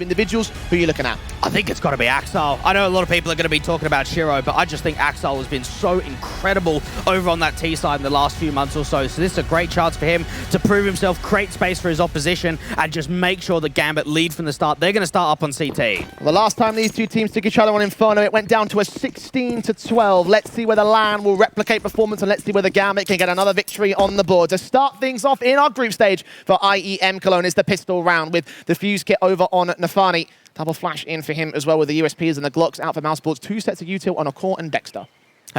individuals. Who are you looking at? I think it's got to be Axel. I know a lot of people are going to be talking about Shiro, but I just think Axel has been so incredible over on that T side in the last few months or so. So this is a great chance for him to prove himself, create space for his opposition, and just make sure that Gambit lead from the start. They're going to start up on CT. The last time these two teams took each other on Inferno, it went down to a 16-12. Let's see whether LAN will replicate performance, and let's see whether Gambit can get another victory on the board. To start things off in our group stage for IEM Cologne is the pistol round with the fuse kit over on Nafani. Double flash in for him as well with the USPs and the Glocks out for mousesports. 2 sets of util on a core and Dexter.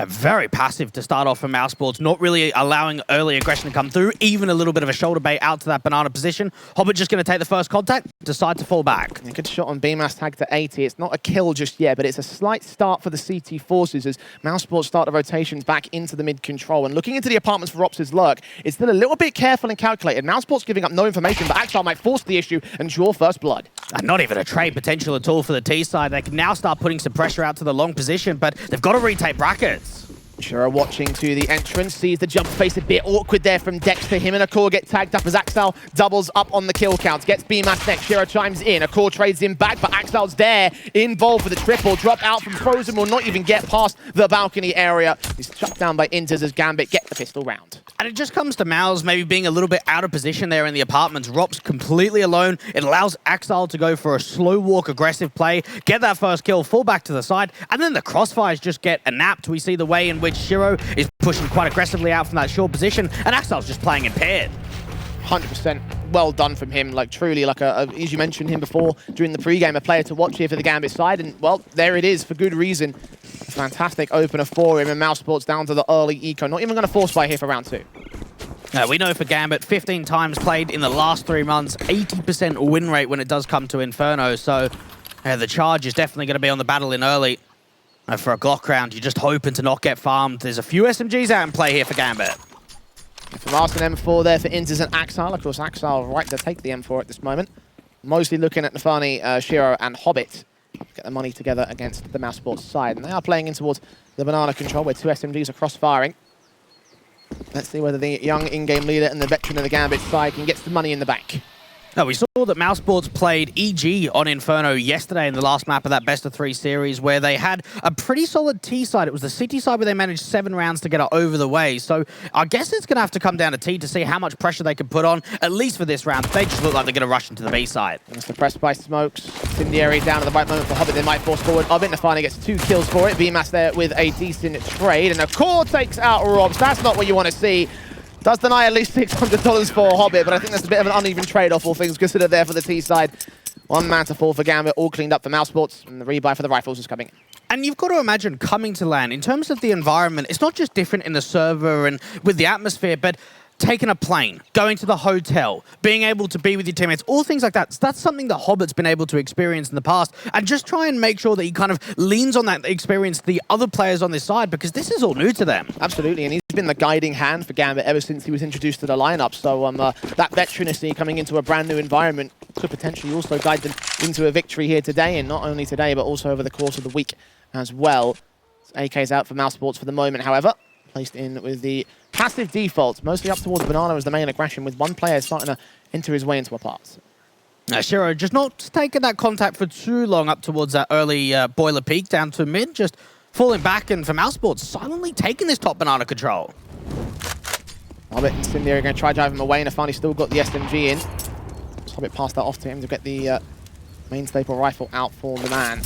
Very passive to start off for mousesports, not really allowing early aggression to come through, even a little bit of a shoulder bait out to that banana position. Hobbit just going to take the first contact, decide to fall back. A good shot on BMAS tag to 80. It's not a kill just yet, but it's a slight start for the CT forces as mousesports start the rotations back into the mid control. And looking into the apartments for Ops' lurk, it's still a little bit careful and calculated. Mousesports giving up no information, but Axel might force the issue and draw first blood. And not even a trade potential at all for the T side. They can now start putting some pressure out to the long position, but they've got to retake brackets. Shiro watching to the entrance, sees the jump face a bit awkward there from Dexter. Him and Akor get tagged up as Axel doubles up on the kill count. Gets BMAS next, Shiro chimes in. Akor trades him back, but Axel's there, involved with the triple. Drop out from Frozen, will not even get past the balcony area. He's shut down by Inters as Gambit get the pistol round. And it just comes to Mouse maybe being a little bit out of position there in the apartments. Rop's completely alone. It allows Axel to go for a slow walk, aggressive play, get that first kill, fall back to the side, and then the crossfires just get napped. We see the way in which Shiro is pushing quite aggressively out from that short position, and Axel's just playing impaired. 100% well done from him, like truly, like as you mentioned him before during the pregame, a player to watch here for the Gambit side, and well, there it is for good reason. A fantastic opener for him, and mousesports down to the early eco. Not even going to force fight here for round 2. We know for Gambit, 15 times played in the last 3 months, 80% win rate when it does come to Inferno, so the charge is definitely going to be on the battle in early. For a Glock round, you're just hoping to not get farmed. There's a few SMGs out in play here for Gambit. From Arsenal M4 there for Inters and Axel. Of course, Axel right to take the M4 at this moment. Mostly looking at Nafani, Shiro, and Hobbit. Get the money together against the mousesports side. And they are playing in towards the banana control where 2 SMGs are cross-firing. Let's see whether the young in-game leader and the veteran of the Gambit side can get some money in the bank. We saw that mousesports played EG on Inferno yesterday in the last map of that best-of-3 series where they had a pretty solid T side. It was the CT side where they managed 7 rounds to get it over the way. So I guess it's going to have to come down to T to see how much pressure they can put on, at least for this round. They just look like they're going to rush into the B side. It's suppressed by smokes. Incendiary down at the right moment for Hobbit. They might force forward. Hobbit finally gets 2 kills for it. BMAS there with a decent trade. And Akor takes out Robs. That's not what you want to see. Does deny at least $600 for Hobbit, but I think that's a bit of an uneven trade-off, all things considered there for the T side. 1 man to fall for Gambit, all cleaned up for mousesports, and the rebuy for the rifles is coming in. And you've got to imagine coming to LAN, in terms of the environment, it's not just different in the server and with the atmosphere, but taking a plane, going to the hotel, being able to be with your teammates, all things like that. So that's something that Hobbit's been able to experience in the past, and just try and make sure that he kind of leans on that experience to the other players on this side, because this is all new to them. Absolutely, and he's been the guiding hand for Gambit ever since he was introduced to the lineup. So that veterancy coming into a brand new environment could potentially also guide them into a victory here today, and not only today, but also over the course of the week as well. AK's out for mousesports for the moment, however. Placed in with the passive default, mostly up towards Banana as the main aggression, with 1 player starting to enter his way into a pass. Shiro just not taking that contact for too long up towards that early boiler peak down to mid, just falling back, and for mousesports silently taking this top banana control. Hobbit and Incendiary are going to try drive him away, and Afani still got the SMG in. Hobbit passed that off to him to get the main staple rifle out for the man.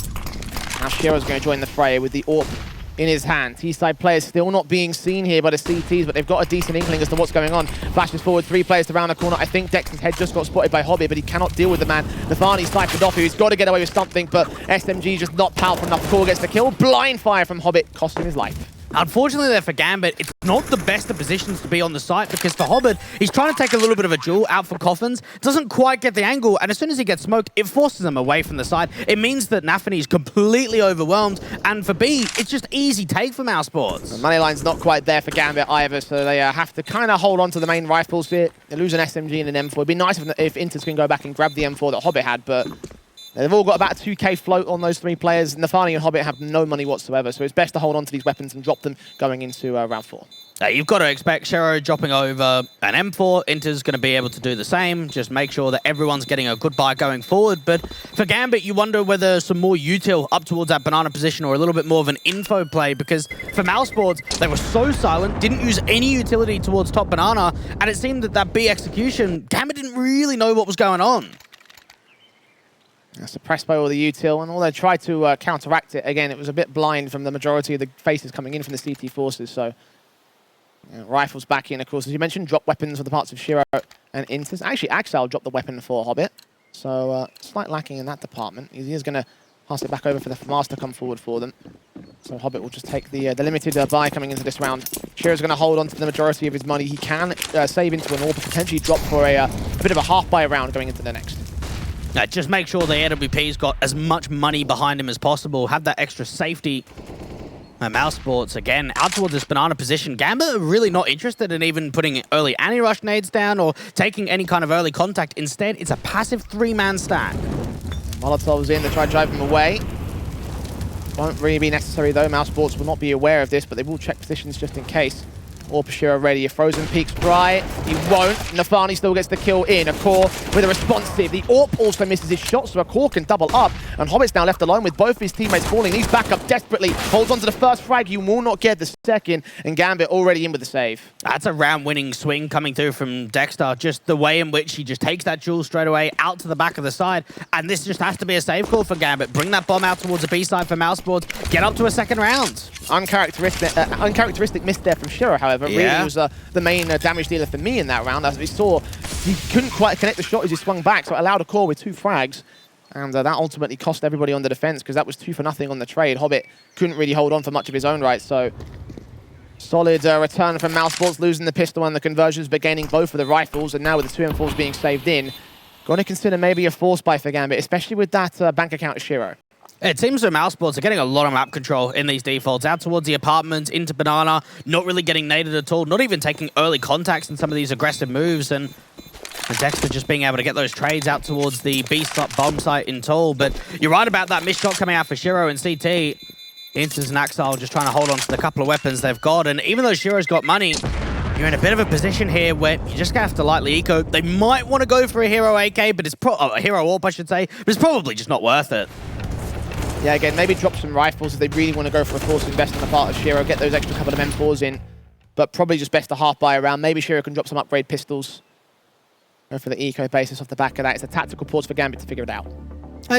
Now Shiro's going to join the fray with the AWP in his hand. T-side players still not being seen here by the CTs, but they've got a decent inkling as to what's going on. Flashes forward, 3 players to round the corner. I think Dexter's head just got spotted by Hobbit, but he cannot deal with the man. Nafani's siphoned off here. He's got to get away with something, but SMG just not powerful enough. Core gets the kill. Blind fire from Hobbit, costing his life. Unfortunately there for Gambit, it's not the best of positions to be on the site, because for Hobbit, he's trying to take a little bit of a duel out for Coffins, doesn't quite get the angle, and as soon as he gets smoked, it forces him away from the side. It means that Nafani is completely overwhelmed, and for B, it's just easy take for mousesports. The money line's not quite there for Gambit either, so they have to kind of hold on to the main rifles here. They lose an SMG and an M4. It'd be nice if Inters can go back and grab the M4 that Hobbit had, but They've all got about a 2k float on those 3 players. Nafani and Hobbit have no money whatsoever, so it's best to hold on to these weapons and drop them going into round 4. You've got to expect Shero dropping over an M4. Inter's going to be able to do the same. Just make sure that everyone's getting a good buy going forward. But for Gambit, you wonder whether some more util up towards that banana position or a little bit more of an info play, because for mousesports, they were so silent, didn't use any utility towards top banana, and it seemed that that B execution, Gambit didn't really know what was going on. Suppressed by all the util, and although they tried to counteract it, again, it was a bit blind from the majority of the faces coming in from the CT forces, so... rifles back in, of course, as you mentioned, drop weapons for the parts of Shiro and Intis. Actually, Axel dropped the weapon for Hobbit, so slight lacking in that department. He is going to pass it back over for the FAMAS to come forward for them. So Hobbit will just take the limited buy coming into this round. Shiro's going to hold on to the majority of his money. He can save into an AWP, potentially drop for a bit of a half-buy round going into the next. Just make sure the AWP's got as much money behind him as possible. Have that extra safety. mousesports, again, out towards this banana position. Gambit are really not interested in even putting early anti-rush nades down or taking any kind of early contact. Instead, it's a passive 3-man stack. Molotov's in to try to drive him away. Won't really be necessary, though. mousesports will not be aware of this, but they will check positions just in case. Or Pashira ready. If Frozen peeks right, he won't. Nafani still gets the kill in. Akor with a responsive. The AWP also misses his shot, so Akor can double up. And Hobbit's now left alone with both of his teammates falling. He's back up desperately. Holds on to the first frag. You will not get the second. And Gambit already in with the save. That's a round-winning swing coming through from Dexter. Just the way in which he just takes that jewel straight away out to the back of the side. And this just has to be a save call for Gambit. Bring that bomb out towards the B side for mousesports. Get up to a second round. Uncharacteristic miss there from Shiro, however. Yeah. Really was the main damage dealer for me in that round. As we saw, he couldn't quite connect the shot as he swung back, so it allowed Akor with 2 frags. And that ultimately cost everybody on the defense, because that was 2 for nothing on the trade. Hobbit couldn't really hold on for much of his own right, so solid return from mousesports, losing the pistol and the conversions, but gaining both of the rifles, and now with the 2 M4s being saved in, going to consider maybe a force buy for Gambit, especially with that bank account of Shiro. It seems that mousesports are getting a lot of map control in these defaults, out towards the apartments, into banana, not really getting naded at all, not even taking early contacts in some of these aggressive moves, and Dexter just being able to get those trades out towards the B bomb site in Toll. But you're right about that missed shot coming out for Shiro and CT. Inters and Axel just trying to hold on to the couple of weapons they've got, and even though Shiro's got money, you're in a bit of a position here where you just have to lightly eco. They might want to go for a hero AK, but it's a hero AWP, I should say, but it's probably just not worth it. Yeah, again, maybe drop some rifles if they really want to go for a force invest on the part of Shiro, get those extra couple of M4s in, but probably just best to half-buy around. Maybe Shiro can drop some upgrade pistols. Go for the eco basis off the back of that. It's a tactical pause for Gambit to figure it out.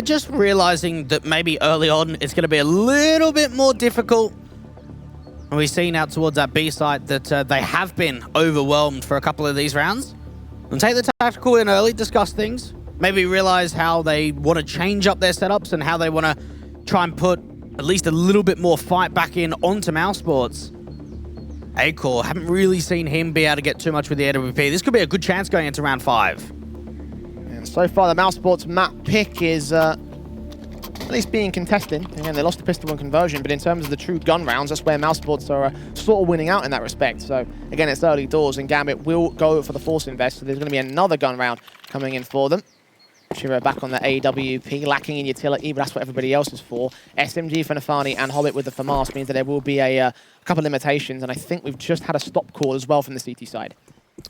Just realizing that maybe early on it's going to be a little bit more difficult. And we've seen out towards that B site that they have been overwhelmed for a couple of these rounds. And take the tactical in early, discuss things. Maybe realize how they want to change up their setups and how they want to try and put at least a little bit more fight back in onto mousesports. Akor, haven't really seen him be able to get too much with the AWP. This could be a good chance going into round 5. And so far, the mousesports map pick is at least being contested. Again, they lost the pistol and conversion, but in terms of the true gun rounds, that's where mousesports are sort of winning out in that respect. So again, it's early doors, and Gambit will go for the force invest, so there's going to be another gun round coming in for them. Shiro back on the AWP, lacking in utility, but that's what everybody else is for. SMG for Nafani and Hobbit with the FAMAS means that there will be a couple of limitations, and I think we've just had a stop call as well from the CT side.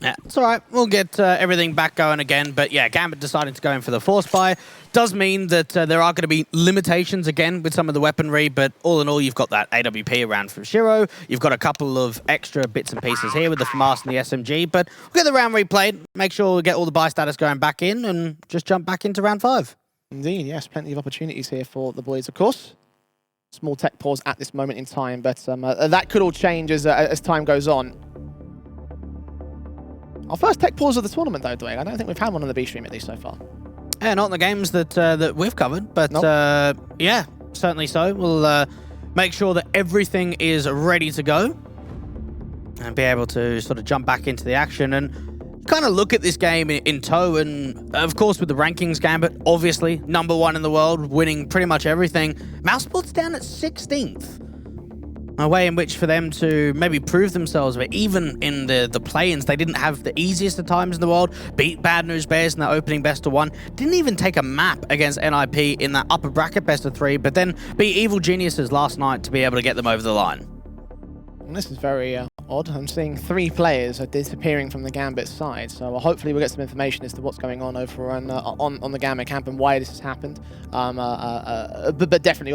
Yeah, it's all right. We'll get everything back going again. But yeah, Gambit deciding to go in for the force buy does mean that there are going to be limitations again with some of the weaponry. But all in all, you've got that AWP around from Shiro. You've got a couple of extra bits and pieces here with the FAMAS and the SMG. But we'll get the round replayed, make sure we get all the buy status going back in, and just jump back into round 5. Indeed, yes. Plenty of opportunities here for the boys, of course. Small tech pause at this moment in time, but that could all change as time goes on. Our first tech pause of the tournament, though, Dwayne. I don't think we've had one on the B stream, at least so far. Yeah, not in the games that we've covered, but nope. Yeah, certainly so. We'll make sure that everything is ready to go and be able to sort of jump back into the action and kind of look at this game in tow. And of course, with the rankings, Gambit, obviously #1 in the world, winning pretty much everything. mousesports down at 16th. A way in which for them to maybe prove themselves, but even in the play-ins, they didn't have the easiest of times in the world. Beat Bad News Bears in that opening best of 1. Didn't even take a map against NIP in that upper bracket best of 3, but then beat Evil Geniuses last night to be able to get them over the line. And this is very odd. I'm seeing 3 players are disappearing from the Gambit side, so hopefully we'll get some information as to what's going on over on the Gambit camp and why this has happened. But definitely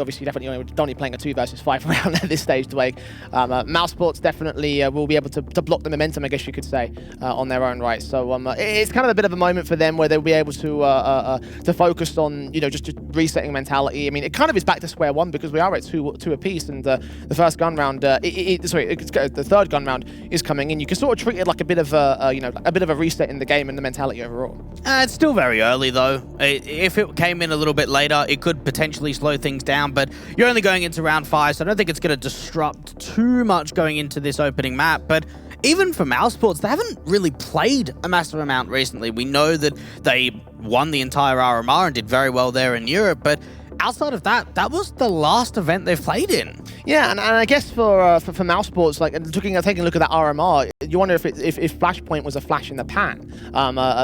only playing a 2 versus 5 round at this stage, Dwayne. mousesports definitely will be able to block the momentum, I guess you could say, on their own right. So it's kind of a bit of a moment for them where they'll be able to focus on just resetting mentality. I mean, it kind of is back to square one because we are at two apiece, and the first gun round, the third gun round is coming in. You can sort of treat it like a bit of a reset in the game and the mentality overall. It's still very early though. If it came in a little bit later, it could potentially slow things down, but you're only going into round 5, so I don't think it's going to disrupt too much going into this opening map. But even for mousesports, they haven't really played a massive amount recently. We know that they won the entire RMR and did very well there in Europe, but outside of that, that was the last event they've played in. Yeah, and I guess for mousesports, like taking a look at that RMR, you wonder if Flashpoint was a flash in the pan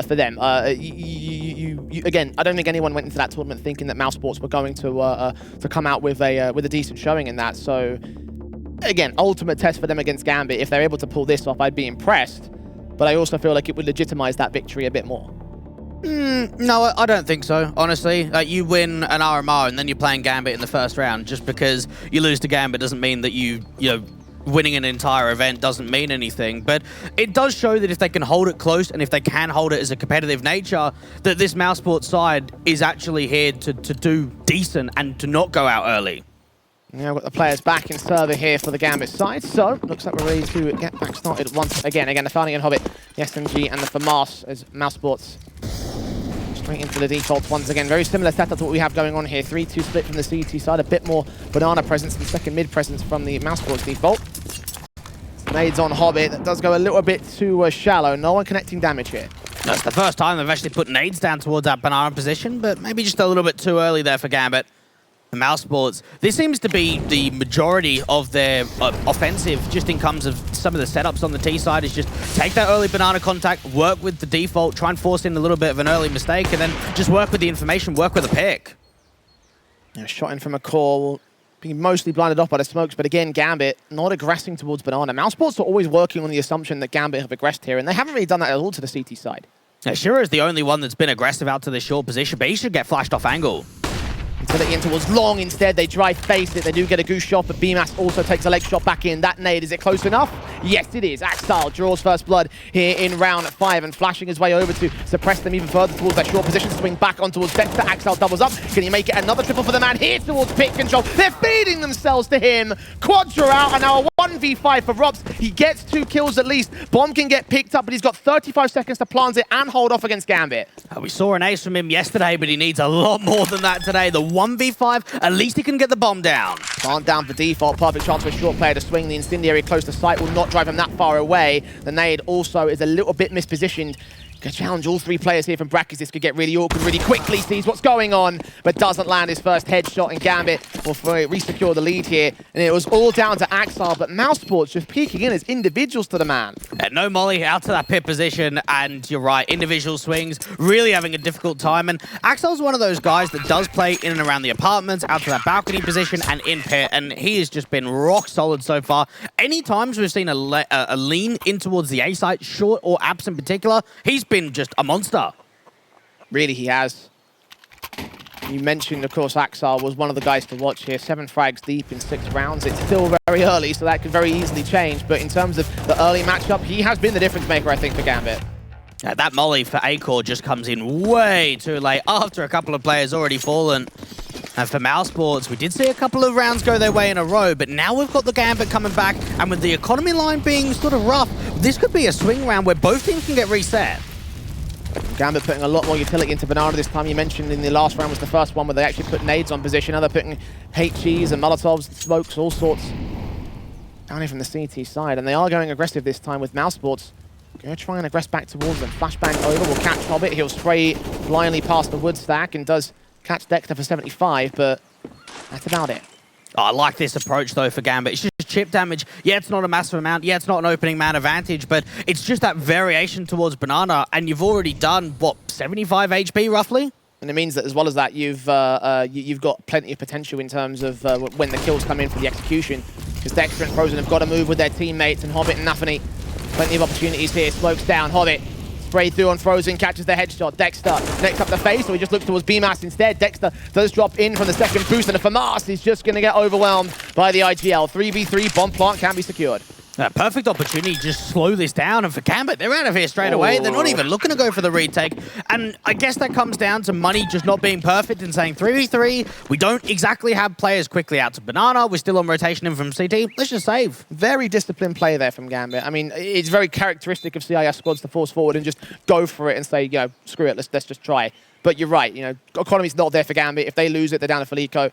for them. Again, I don't think anyone went into that tournament thinking that mousesports were going to come out with a decent showing in that. So again, ultimate test for them against Gambit. If they're able to pull this off, I'd be impressed. But I also feel like it would legitimize that victory a bit more. No, I don't think so, honestly. You win an RMR and then you're playing Gambit in the first round. Just because you lose to Gambit doesn't mean that winning an entire event doesn't mean anything. But it does show that if they can hold it close and if they can hold it as a competitive nature, that this mousesports side is actually here to do decent and to not go out early. Yeah, we've got the players back in server here for the Gambit side, so looks like we're ready to get back started once again. Again, the Founding and Hobbit, the SMG, and the FAMAS as mousesports straight into the defaults once again. Very similar setup to what we have going on here. 3-2 split from the CT side, a bit more banana presence and second mid presence from the mousesports default. Nades on Hobbit, that does go a little bit too shallow. No one connecting damage here. That's the first time they've actually put nades down towards that banana position, but maybe just a little bit too early there for Gambit. The mousesports, this seems to be the majority of their offensive, just in terms of some of the setups on the T side, is just take that early banana contact, work with the default, try and force in a little bit of an early mistake, and then just work with the information, work with a pick. Yeah, shot in from a core, being mostly blinded off by the smokes, but again, Gambit not aggressing towards banana. mousesports are always working on the assumption that Gambit have aggressed here, and they haven't really done that at all to the CT side. Now, Shira is the only one that's been aggressive out to this short position, but he should get flashed off angle. Utility in towards long instead. They drive face it. They do get a goose shot, but BMAS also takes a leg shot back in. That nade, is it close enough? Yes, it is. Axel draws first blood here in round 5 and flashing his way over to suppress them even further towards their short position. Swing back on towards Dexter. Axel doubles up. Can he make it another triple for the man here towards pit control? They're feeding themselves to him. Quadra out, and now a 1v5 for Robs. He gets 2 kills at least. Bomb can get picked up, but he's got 35 seconds to plant it and hold off against Gambit. We saw an ace from him yesterday, but he needs a lot more than that today. The 1v5, at least he can get the bomb down. Plant down for default. Perfect chance for a short player to swing. The incendiary close to sight will not drive him that far away. The nade also is a little bit mispositioned. Could challenge all 3 players here from Brackets. This could get really awkward really quickly. Sees what's going on, but doesn't land his first headshot, and Gambit will re-secure the lead here. And it was all down to Axel, but mousesports just peeking in as individuals to the man. No molly out to that pit position, and you're right, individual swings, really having a difficult time. And Axel's one of those guys that does play in and around the apartments, out to that balcony position, and in pit, and he has just been rock solid so far. Any times we've seen a lean in towards the A site, short or abs in particular, he's been just a monster. Really, he has. You mentioned, of course, Axel was one of the guys to watch here. 7 frags deep in 6 rounds. It's still very early, so that could very easily change. But in terms of the early matchup, he has been the difference maker, I think, for Gambit. That molly for A-Core just comes in way too late after a couple of players already fallen. And for mousesports, we did see a couple of rounds go their way in a row, but now we've got the Gambit coming back, and with the economy line being sort of rough, this could be a swing round where both teams can get reset. Gambit putting a lot more utility into Banana this time. You mentioned in the last round was the first one where they actually put nades on position. Now they're putting HEs and Molotovs, smokes, all sorts down here from the CT side. And they are going aggressive this time with mousesports. Going to try and aggress back towards them. Flashbang over, will catch Hobbit. He'll spray blindly past the wood stack and does catch Dexter for 75, but that's about it. Oh, I like this approach, though, for Gambit. It's just chip damage. Yeah, it's not a massive amount. Yeah, it's not an opening man advantage, but it's just that variation towards Banana, and you've already done, what, 75 HP roughly? And it means that as well as that, you've got plenty of potential in terms of when the kills come in for the execution. Because Dexter and Frozen have got to move with their teammates, and Hobbit and Nafany, plenty of opportunities here. Smokes down, Hobbit. Spray through on Frozen, catches the headshot. Dexter next up the face, so he just looks towards BMAS instead. Dexter does drop in from the second boost, and FAMAS is just going to get overwhelmed by the IGL. 3v3, bomb plant can be secured. Perfect opportunity to just slow this down, and for Gambit, they're out of here straight away. They're not even looking to go for the retake, and I guess that comes down to Money just not being perfect and saying 3v3, we don't exactly have players quickly out to Banana, we're still on rotation in from CT, let's just save. Very disciplined play there from Gambit. I mean, it's very characteristic of CIS squads to force forward and just go for it and say, you know, screw it, let's just try. But you're right, you know, economy's not there for Gambit. If they lose it, they're down to Felico.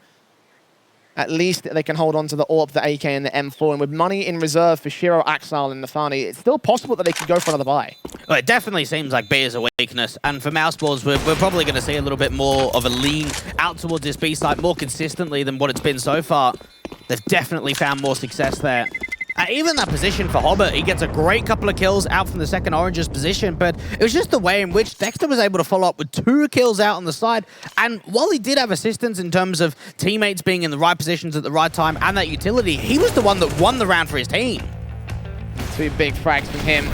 At least they can hold on to the AWP, the AK, and the M4. And with Money in reserve for Shiro, Axal, and Nafany, it's still possible that they could go for another buy. Well, it definitely seems like B is a weakness. And for mousesports, we're probably going to see a little bit more of a lean out towards this B site more consistently than what it's been so far. They've definitely found more success there. Even that position for Hobbit, he gets a great couple of kills out from the second Orange's position, but it was just the way in which Dexter was able to follow up with 2 kills out on the side. And while he did have assistance in terms of teammates being in the right positions at the right time and that utility, he was the one that won the round for his team. 2 big frags from him.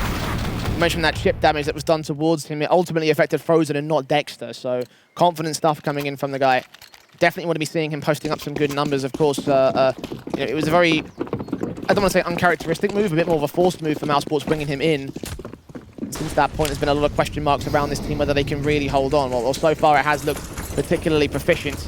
You mentioned that chip damage that was done towards him. It ultimately affected Frozen and not Dexter, so confident stuff coming in from the guy. Definitely want to be seeing him posting up some good numbers, of course. You know, it was a very, I don't want to say uncharacteristic move, a bit more of a forced move for mousesports bringing him in. Since that point, there's been a lot of question marks around this team, whether they can really hold on. Well, so far it has looked particularly proficient.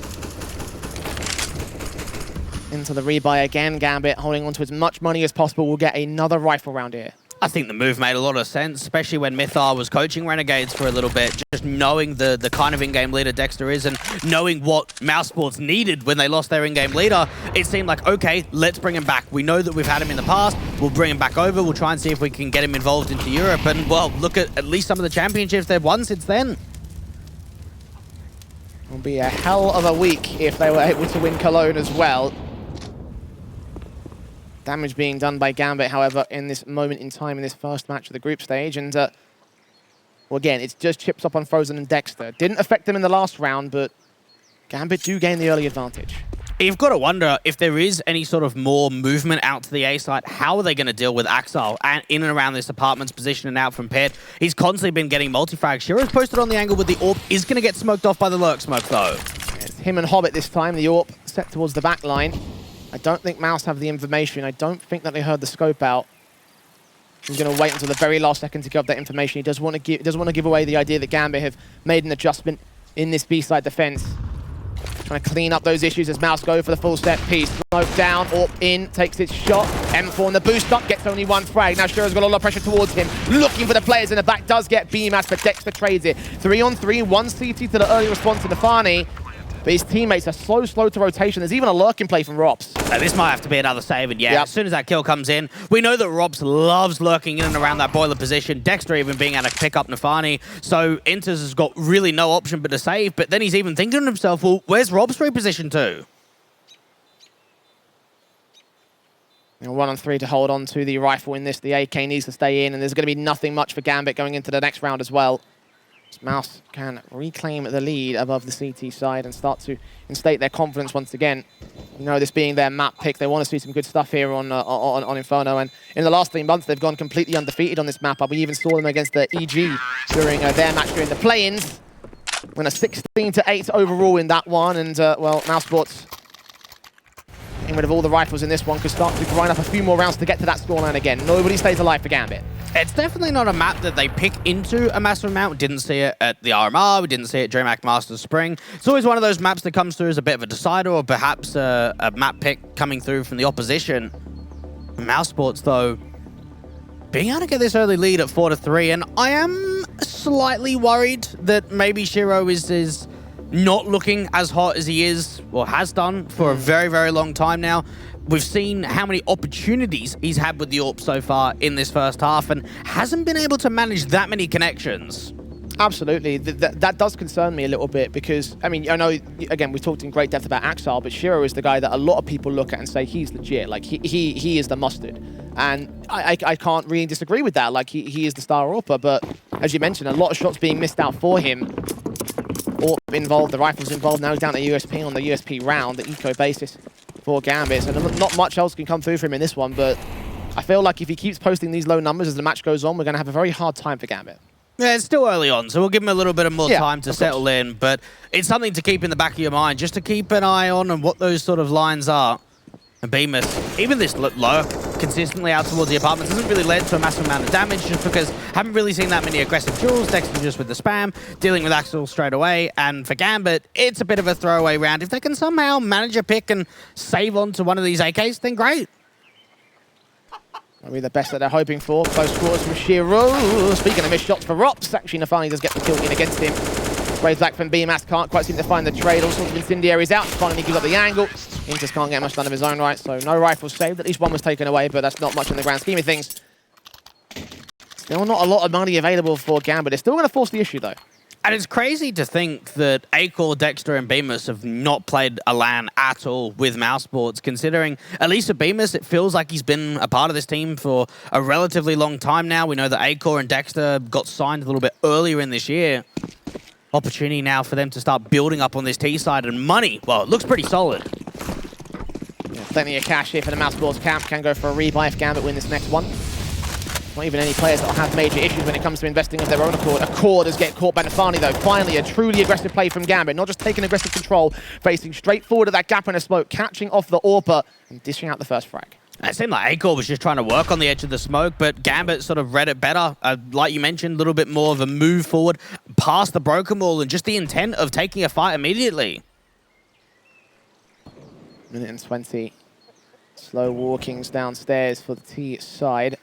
Into the rebuy again, Gambit holding on to as much money as possible. We'll get another rifle round here. I think the move made a lot of sense, especially when Mythar was coaching Renegades for a little bit. Just knowing the kind of in-game leader Dexter is and knowing what mousesports needed when they lost their in-game leader, it seemed like, okay, let's bring him back. We know that we've had him in the past. We'll bring him back over. We'll try and see if we can get him involved into Europe. And, well, look at least some of the championships they've won since then. It'll be a hell of a week if they were able to win Cologne as well. Damage being done by Gambit, however, in this moment in time in this first match of the group stage. And, well, again, it's just chips up on Frozen and Dexter. Didn't affect them in the last round, but Gambit do gain the early advantage. You've got to wonder if there is any sort of more movement out to the A site. How are they going to deal with Axel and in and around this apartment's position and out from Pit? He's constantly been getting multi-frag. Shiro's posted on the angle with the AWP. Is going to get smoked off by the lurk smoke, though. It's him and Hobbit this time. The AWP set towards the back line. I don't think Mouse have the information. I don't think that they heard the scope out. He's going to wait until the very last second to give up that information. He doesn't want to give away the idea that Gambit have made an adjustment in this B-side defense. Trying to clean up those issues as Mouse go for the full set piece. Smoke down, AWP in, takes its shot. M4 on the boost up, gets only 1 frag. Now Shiro's got a lot of pressure towards him. Looking for the players in the back, does get BMAS, but Dexter trades it. 3-on-3, 1 CT to the early response to Nafany. But his teammates are so slow to rotation. There's even a lurk in play from Rops. This might have to be another save, and yeah, as soon as that kill comes in, we know that Rops loves lurking in and around that boiler position. Dexter even being able to pick up Nafany, so Inters has got really no option but to save, but then he's even thinking to himself, well, where's Rops repositioned to? 1-on-3 to hold on to the rifle in this. The AK needs to stay in, and there's going to be nothing much for Gambit going into the next round as well. Mouse can reclaim the lead above the CT side and start to instate their confidence once again. You know, this being their map pick, they want to see some good stuff here on Inferno. And in the last 3 months, they've gone completely undefeated on this map. We even saw them against the EG during their match during the play-ins. Win a 16-8 overall in that one. And, well, mousesports, getting rid of all the rifles in this one, could start to grind up a few more rounds to get to that scoreline again. Nobody stays alive for Gambit. It's definitely not a map that they pick into a massive amount. We didn't see it at the RMR. We didn't see it at DreamHack Masters Spring. It's always one of those maps that comes through as a bit of a decider or perhaps a map pick coming through from the opposition. mousesports, though, being able to get this early lead at 4-3, and I am slightly worried that maybe Shiro is not looking as hot as he is, or has done, for a very, very long time now. We've seen how many opportunities he's had with the AWP so far in this first half and hasn't been able to manage that many connections. Absolutely. That does concern me a little bit because, I mean, I know, again, we talked in great depth about Axel, but Shiro is the guy that a lot of people look at and say he's legit. Like, he is the mustard. And I can't really disagree with that. Like, he is the star AWPer, but as you mentioned, a lot of shots being missed out for him. AWP involved, the rifles involved. Now he's down to USP on the USP round, the eco basis for Gambit. So not much else can come through for him in this one, but I feel like if he keeps posting these low numbers as the match goes on, we're going to have a very hard time for Gambit. Yeah, it's still early on, so we'll give him a little bit of more time to settle in, but it's something to keep in the back of your mind, just to keep an eye on and what those sort of lines are. And Bemis, even this lurk consistently out towards the apartments hasn't really led to a massive amount of damage, just because haven't really seen that many aggressive duels. Dexter just with the spam, dealing with Axel straight away, and for Gambit, it's a bit of a throwaway round. If they can somehow manage a pick and save onto one of these AKs, then great. That'll be the best that they're hoping for. Close quarters from Shiro. Speaking of missed shots for Rops, actually Nafani does get the kill in against him. Sprays back from BMAS, can't quite seem to find the trade. All sorts of incendiaries out. Finally gives up the angle. Intus can't get much done of his own right, so no rifles saved. At least one was taken away, but that's not much in the grand scheme of things. Still not a lot of money available for Gambit. They're still going to force the issue, though. And it's crazy to think that Acor, Dexter, and Bemis have not played a LAN at all with mousesports, considering, at least for Bemis, it feels like he's been a part of this team for a relatively long time now. We know that Acor and Dexter got signed a little bit earlier in this year. Opportunity now for them to start building up on this T side, and money, well, it looks pretty solid. Yeah, plenty of cash here for the mousesports camp. Can go for a rebuy if Gambit win this next one. Not even any players that will have major issues when it comes to investing of their own accord. Accord does get caught by Nafani, though. Finally, a truly aggressive play from Gambit. Not just taking aggressive control, facing straight forward at that gap in a smoke, catching off the AWPer, and dishing out the first frag. It seemed like Acor was just trying to work on the edge of the smoke, but Gambit sort of read it better. Like you mentioned, a little bit more of a move forward, past the broken wall, and just the intent of taking a fight immediately. Minute and 20. Slow walkings downstairs for the T side.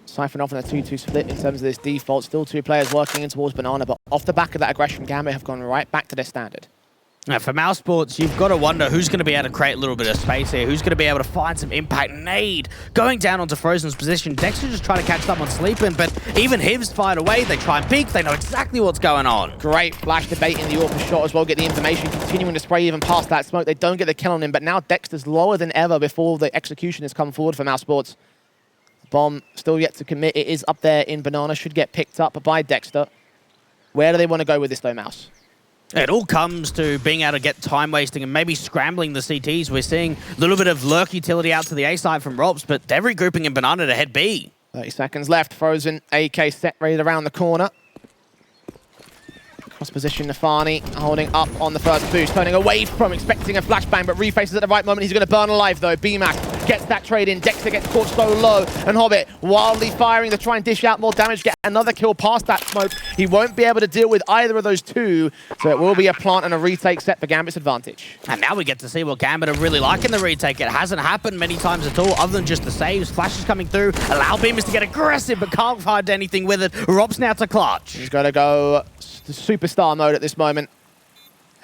Siphon off in a 2-2 split in terms of this default. Still two players working in towards Banana, but off the back of that aggression, Gambit have gone right back to their standard. Now, for mousesports, you've got to wonder who's going to be able to create a little bit of space here. Who's going to be able to find some impact? Nade going down onto Frozen's position. Dexter just trying to catch someone sleeping, but even Hibs fired away. They try and peek. They know exactly what's going on. Great flash debate in the AWPer shot as well. Get the information, continuing to spray even past that smoke. They don't get the kill on him, but now Dexter's lower than ever before the execution has come forward for mousesports. Bomb still yet to commit. It is up there in Banana. Should get picked up by Dexter. Where do they want to go with this, though, Mouse? It all comes to being able to get time wasting and maybe scrambling the CTs. We're seeing a little bit of lurk utility out to the A side from Robs, but they're regrouping in Banana to head B. 30 seconds left. Frozen AK set ready around the corner. Cross position, Nafani holding up on the first boost, turning away from expecting a flashbang, but refaces at the right moment. He's going to burn alive, though. BMAC gets that trade in. Dexter gets caught so low, and Hobbit wildly firing to try and dish out more damage, get another kill past that smoke. He won't be able to deal with either of those two, so it will be a plant and a retake set for Gambit's advantage. And now we get to see what Gambit are really like in the retake. It hasn't happened many times at all, other than just the saves. Flashes coming through, allow Beamers to get aggressive, but can't find anything with it. Rob's now to clutch. He's got to go superstar mode at this moment.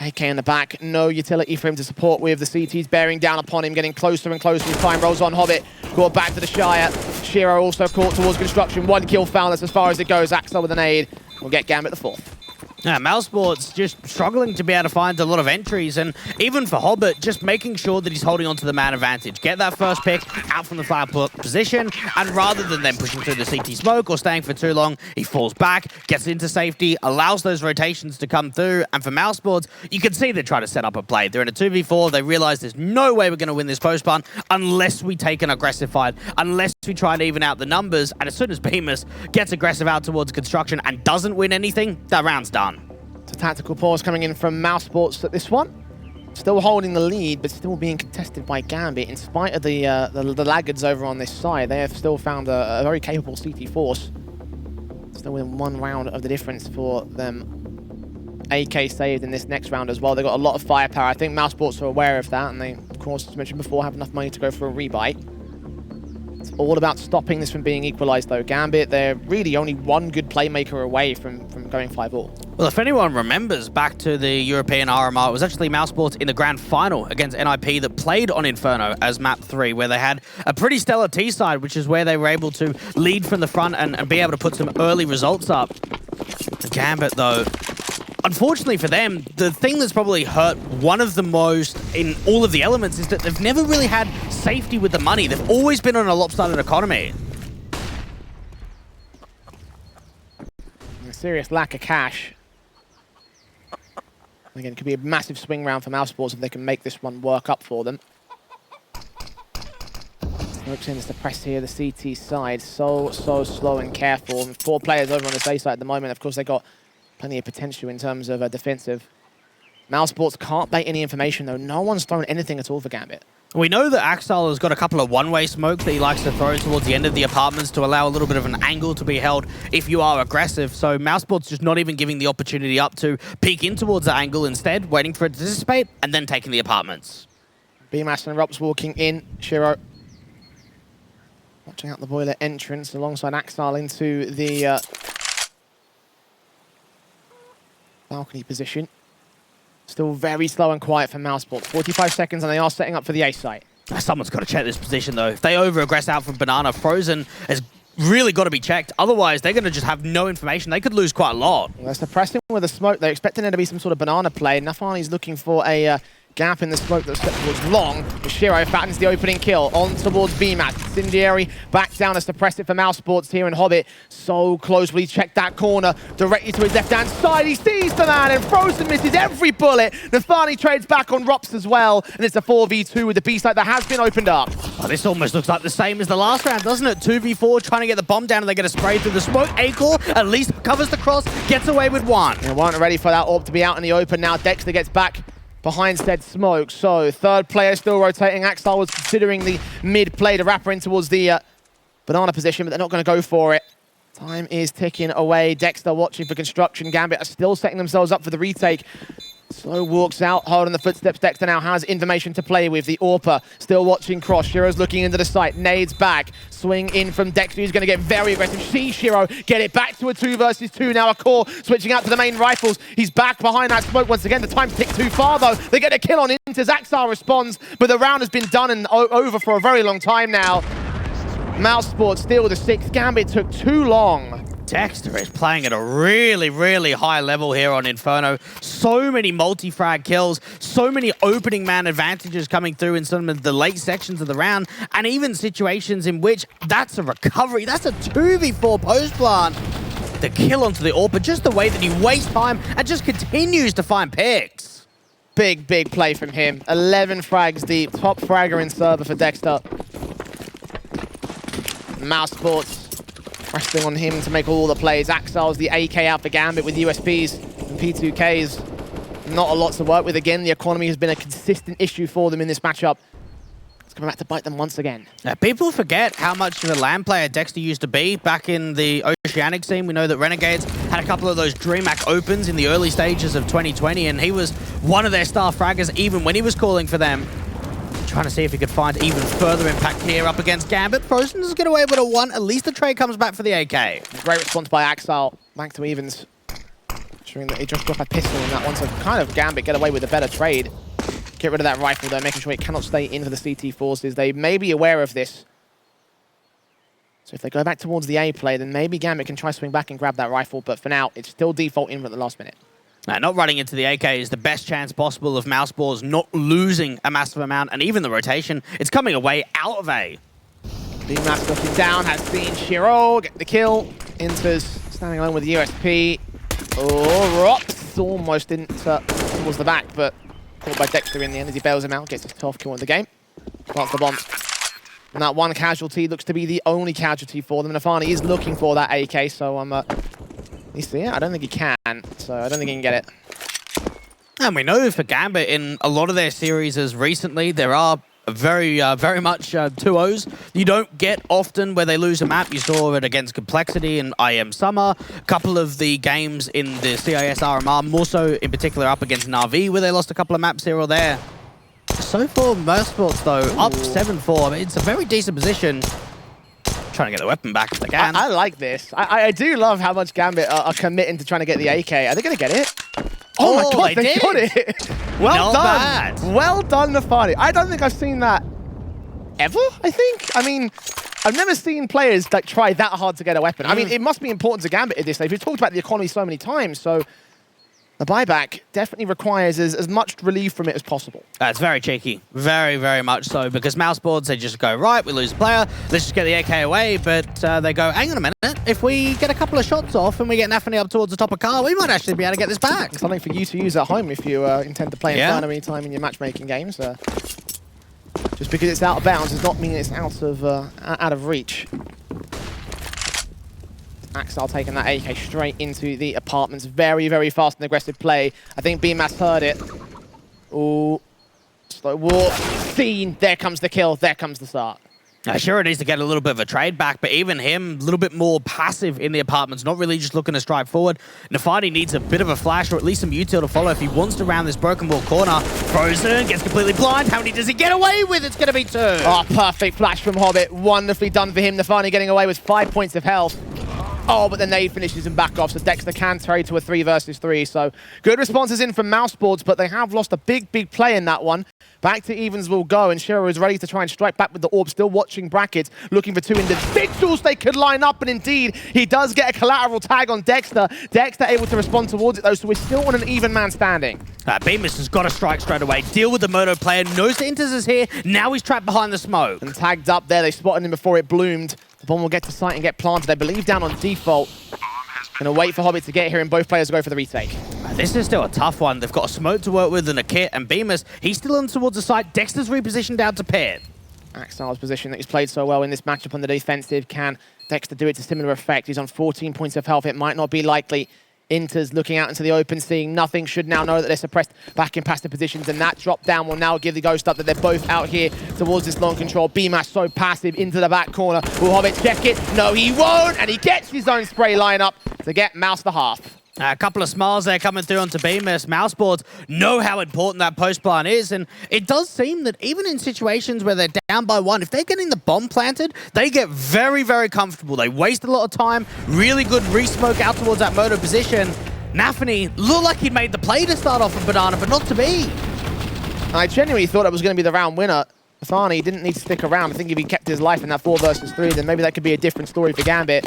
AK in the back, no utility for him to support with. The CT's bearing down upon him, getting closer and closer as time rolls on. Hobbit caught back to the Shire. Shiro also caught towards construction. One kill found. That's as far as it goes. Axel with an aid will get Gambit the fourth. Now, mousesports just struggling to be able to find a lot of entries, and even for Hobbit, just making sure that he's holding on to the man advantage. Get that first pick out from the fire position, and rather than then pushing through the CT smoke or staying for too long, he falls back, gets into safety, allows those rotations to come through, and for mousesports, you can see they're trying to set up a play. They're in a 2v4, they realize there's no way we're going to win this post-bun unless we take an aggressive fight, unless we try and even out the numbers, and as soon as Bemis gets aggressive out towards construction and doesn't win anything, that round's done. It's a tactical pause coming in from mousesports at this one. Still holding the lead, but still being contested by Gambit. In spite of the laggards over on this side, they have still found a very capable CT force. Still within one round of the difference for them. AK saved in this next round as well. They've got a lot of firepower. I think mousesports are aware of that, and they, of course, as mentioned before, have enough money to go for a rebuy. It's all about stopping this from being equalized, though. Gambit, they're really only one good playmaker away from going 5-all. Well, if anyone remembers back to the European RMR, it was actually mousesports in the grand final against NIP that played on Inferno as map 3, where they had a pretty stellar T side, which is where they were able to lead from the front and be able to put some early results up. Gambit, though, unfortunately for them, the thing that's probably hurt one of the most in all of the elements is that they've never really had safety with the money. They've always been on a lopsided economy. A serious lack of cash. Again, it could be a massive swing round for mousesports if they can make this one work up for them. Smokes in is suppressed here, the CT side. So slow and careful. And 4 players over on the A side at the moment. Of course, they got plenty of potential in terms of defensive. Mousesports can't bait any information, though. No one's thrown anything at all for Gambit. We know that Axel has got a couple of one-way smokes that he likes to throw towards the end of the apartments to allow a little bit of an angle to be held if you are aggressive. So mousesports just not even giving the opportunity up to peek in towards the angle, instead waiting for it to dissipate and then taking the apartments. BMAS and Rops walking in. Shiro watching out the boiler entrance alongside Axel into the balcony position. Still very slow and quiet for mousesports. 45 seconds and they are setting up for the A site. Someone's got to check this position, though. If they over-aggress out from Banana, Frozen has really got to be checked. Otherwise, they're going to just have no information. They could lose quite a lot. They're suppressing with a smoke. They're expecting there to be some sort of Banana play. Nafani's looking for a gap in the smoke that's set towards long. Shiro fattens the opening kill on towards BMAS. Incendiary back down to suppress it for mousesports here in Hobbit. So close, will he check that corner directly to his left-hand side? He sees the man and Frozen misses every bullet. Nafani trades back on Rops as well, and it's a 4v2 with the B site that has been opened up. Oh, this almost looks like the same as the last round, doesn't it? 2v4 trying to get the bomb down and they get a spray through the smoke. Acor at least covers the cross, gets away with one. They weren't ready for that orb to be out in the open now. Dexter gets back behind said smoke. So third player still rotating. Axel was considering the mid play to wrap her in towards the Banana position, but they're not going to go for it. Time is ticking away. Dexter watching for construction. Gambit are still setting themselves up for the retake. Slow walks out, holding the footsteps. Dexter now has information to play with. The AWPer still watching cross. Shiro's looking into the site. Nades back. Swing in from Dexter. He's going to get very aggressive. See Shiro get it back to a 2 versus 2. Now a core switching out to the main rifles. He's back behind that smoke once again. The time's ticked too far though. They get a kill on into. Zaxar responds, but the round has been done and over for a very long time now. mousesports steal the 6th. Gambit took too long. Dexter is playing at a really, really high level here on Inferno. So many multi-frag kills, so many opening man advantages coming through in some of the late sections of the round, and even situations in which that's a recovery. That's a 2v4 post-plant. The kill onto the AWPer, just the way that he wastes time and just continues to find picks. Big play from him. 11 frags deep. Top fragger in server for Dexter. mousesports resting on him to make all the plays. Axel's the AK out for Gambit with USPs and P2Ks. Not a lot to work with. Again, the economy has been a consistent issue for them in this matchup. It's coming back to bite them once again. Now, people forget how much of a LAN player Dexter used to be back in the Oceanic scene. We know that Renegades had a couple of those DreamHack opens in the early stages of 2020, and he was one of their star fraggers even when he was calling for them. Trying to see if he could find even further impact here up against Gambit. Frozen does get away with a 1. At least the trade comes back for the AK. Great response by Axel. Back to evens. Ensuring that he just dropped a pistol in that one, so kind of Gambit get away with a better trade. Get rid of that rifle though, making sure it cannot stay in for the CT forces. They may be aware of this. So if they go back towards the A play, then maybe Gambit can try swing back and grab that rifle, but for now, it's still default in at the last minute. Now, not running into the AK is the best chance possible of mousesports not losing a massive amount, and even the rotation, it's coming away out of A. BMAS looking down, has seen Shiro get the kill. Inters standing alone with the USP. Oh, Rops almost didn't towards the back, but caught by Dexter in the end as he bails him out, gets his 12th kill in the game. Plants the bomb. And that one casualty looks to be the only casualty for them. Nafani is looking for that AK, so you see it? I don't think he can, so I don't think he can get it. And we know for Gambit, in a lot of their series as recently, there are very much 2-0s. You don't get often where they lose a map. You saw it against Complexity and IEM Summer. A couple of the games in the CIS RMR, more so in particular up against Na'Vi, where they lost a couple of maps here or there. So far, mousesports though, up 7-4. I mean, it's a very decent position. Trying to get the weapon back if they can. I like this. I do love how much Gambit are committing to trying to get the AK. Are they going to get it? Oh my god, they got it! Well Not done. bad. Well done, Nafani. I don't think I've seen that ever, I think. I mean, I've never seen players like try that hard to get a weapon. I mean, it must be important to Gambit at this stage. We've talked about the economy so many times, so the buyback definitely requires as much relief from it as possible. It's very cheeky. Very, very much so, because mousesports, they just go, right, we lose a player, let's just get the AK away, but they go, hang on a minute, if we get a couple of shots off and we get Nafany up towards the top of car, we might actually be able to get this back. Something for you to use at home if you intend to play Inferno anytime in your matchmaking games. Just because it's out of bounds does not mean it's out of reach. Axel taking that AK straight into the apartments. Very, very fast and aggressive play. I think BMAS heard it. Ooh. Slow walk. Scene. There comes the kill. There comes the start. Sure, it needs to get a little bit of a trade back, but even him, a little bit more passive in the apartments, not really just looking to strike forward. Nafani needs a bit of a flash or at least some util to follow if he wants to round this broken wall corner. Frozen gets completely blind. How many does he get away with? It's going to be 2. Oh, perfect flash from Hobbit. Wonderfully done for him. Nafani getting away with 5 points of health. Oh, but the nade finishes him back off, so Dexter can trade to a 3 versus 3. So good responses in from mousesports, but they have lost a big, big play in that one. Back to evens will go, and Shiro is ready to try and strike back with the orb, still watching brackets, looking for 2 individuals they could line up, and indeed, he does get a collateral tag on Dexter. Dexter able to respond towards it, though, so we're still on an even man standing. Bemis has got to strike straight away, deal with the Moto player, knows the Inters is here, now he's trapped behind the smoke. And tagged up there, they spotted him before it bloomed. The bomb will get to site and get planted, I believe, down on default. Gonna wait for Hobbit to get here, and both players go for the retake. This is still a tough one. They've got a smoke to work with and a kit, and Bemis, he's still on towards the site. Dexter's repositioned down to pit. Axel's position that he's played so well in this matchup on the defensive. Can Dexter do it to similar effect? He's on 14 points of health. It might not be likely. Inters looking out into the open, seeing nothing, should now know that they're suppressed back in passive positions, and that drop down will now give the ghost up that they're both out here towards this long control. BMAS so passive into the back corner. Will Hobbit check it? No, he won't, and he gets his own spray lineup to get Mouse the half. A couple of smiles there coming through onto Bemis. Mousesports know how important that post plan is, and it does seem that even in situations where they're down by 1, if they're getting the bomb planted, they get very, very comfortable. They waste a lot of time, really good re-smoke out towards that Moto position. Nafany looked like he'd made the play to start off with Banana, but not to be. I genuinely thought it was going to be the round winner. Nafany didn't need to stick around. I think if he kept his life in that 4 versus 3, then maybe that could be a different story for Gambit.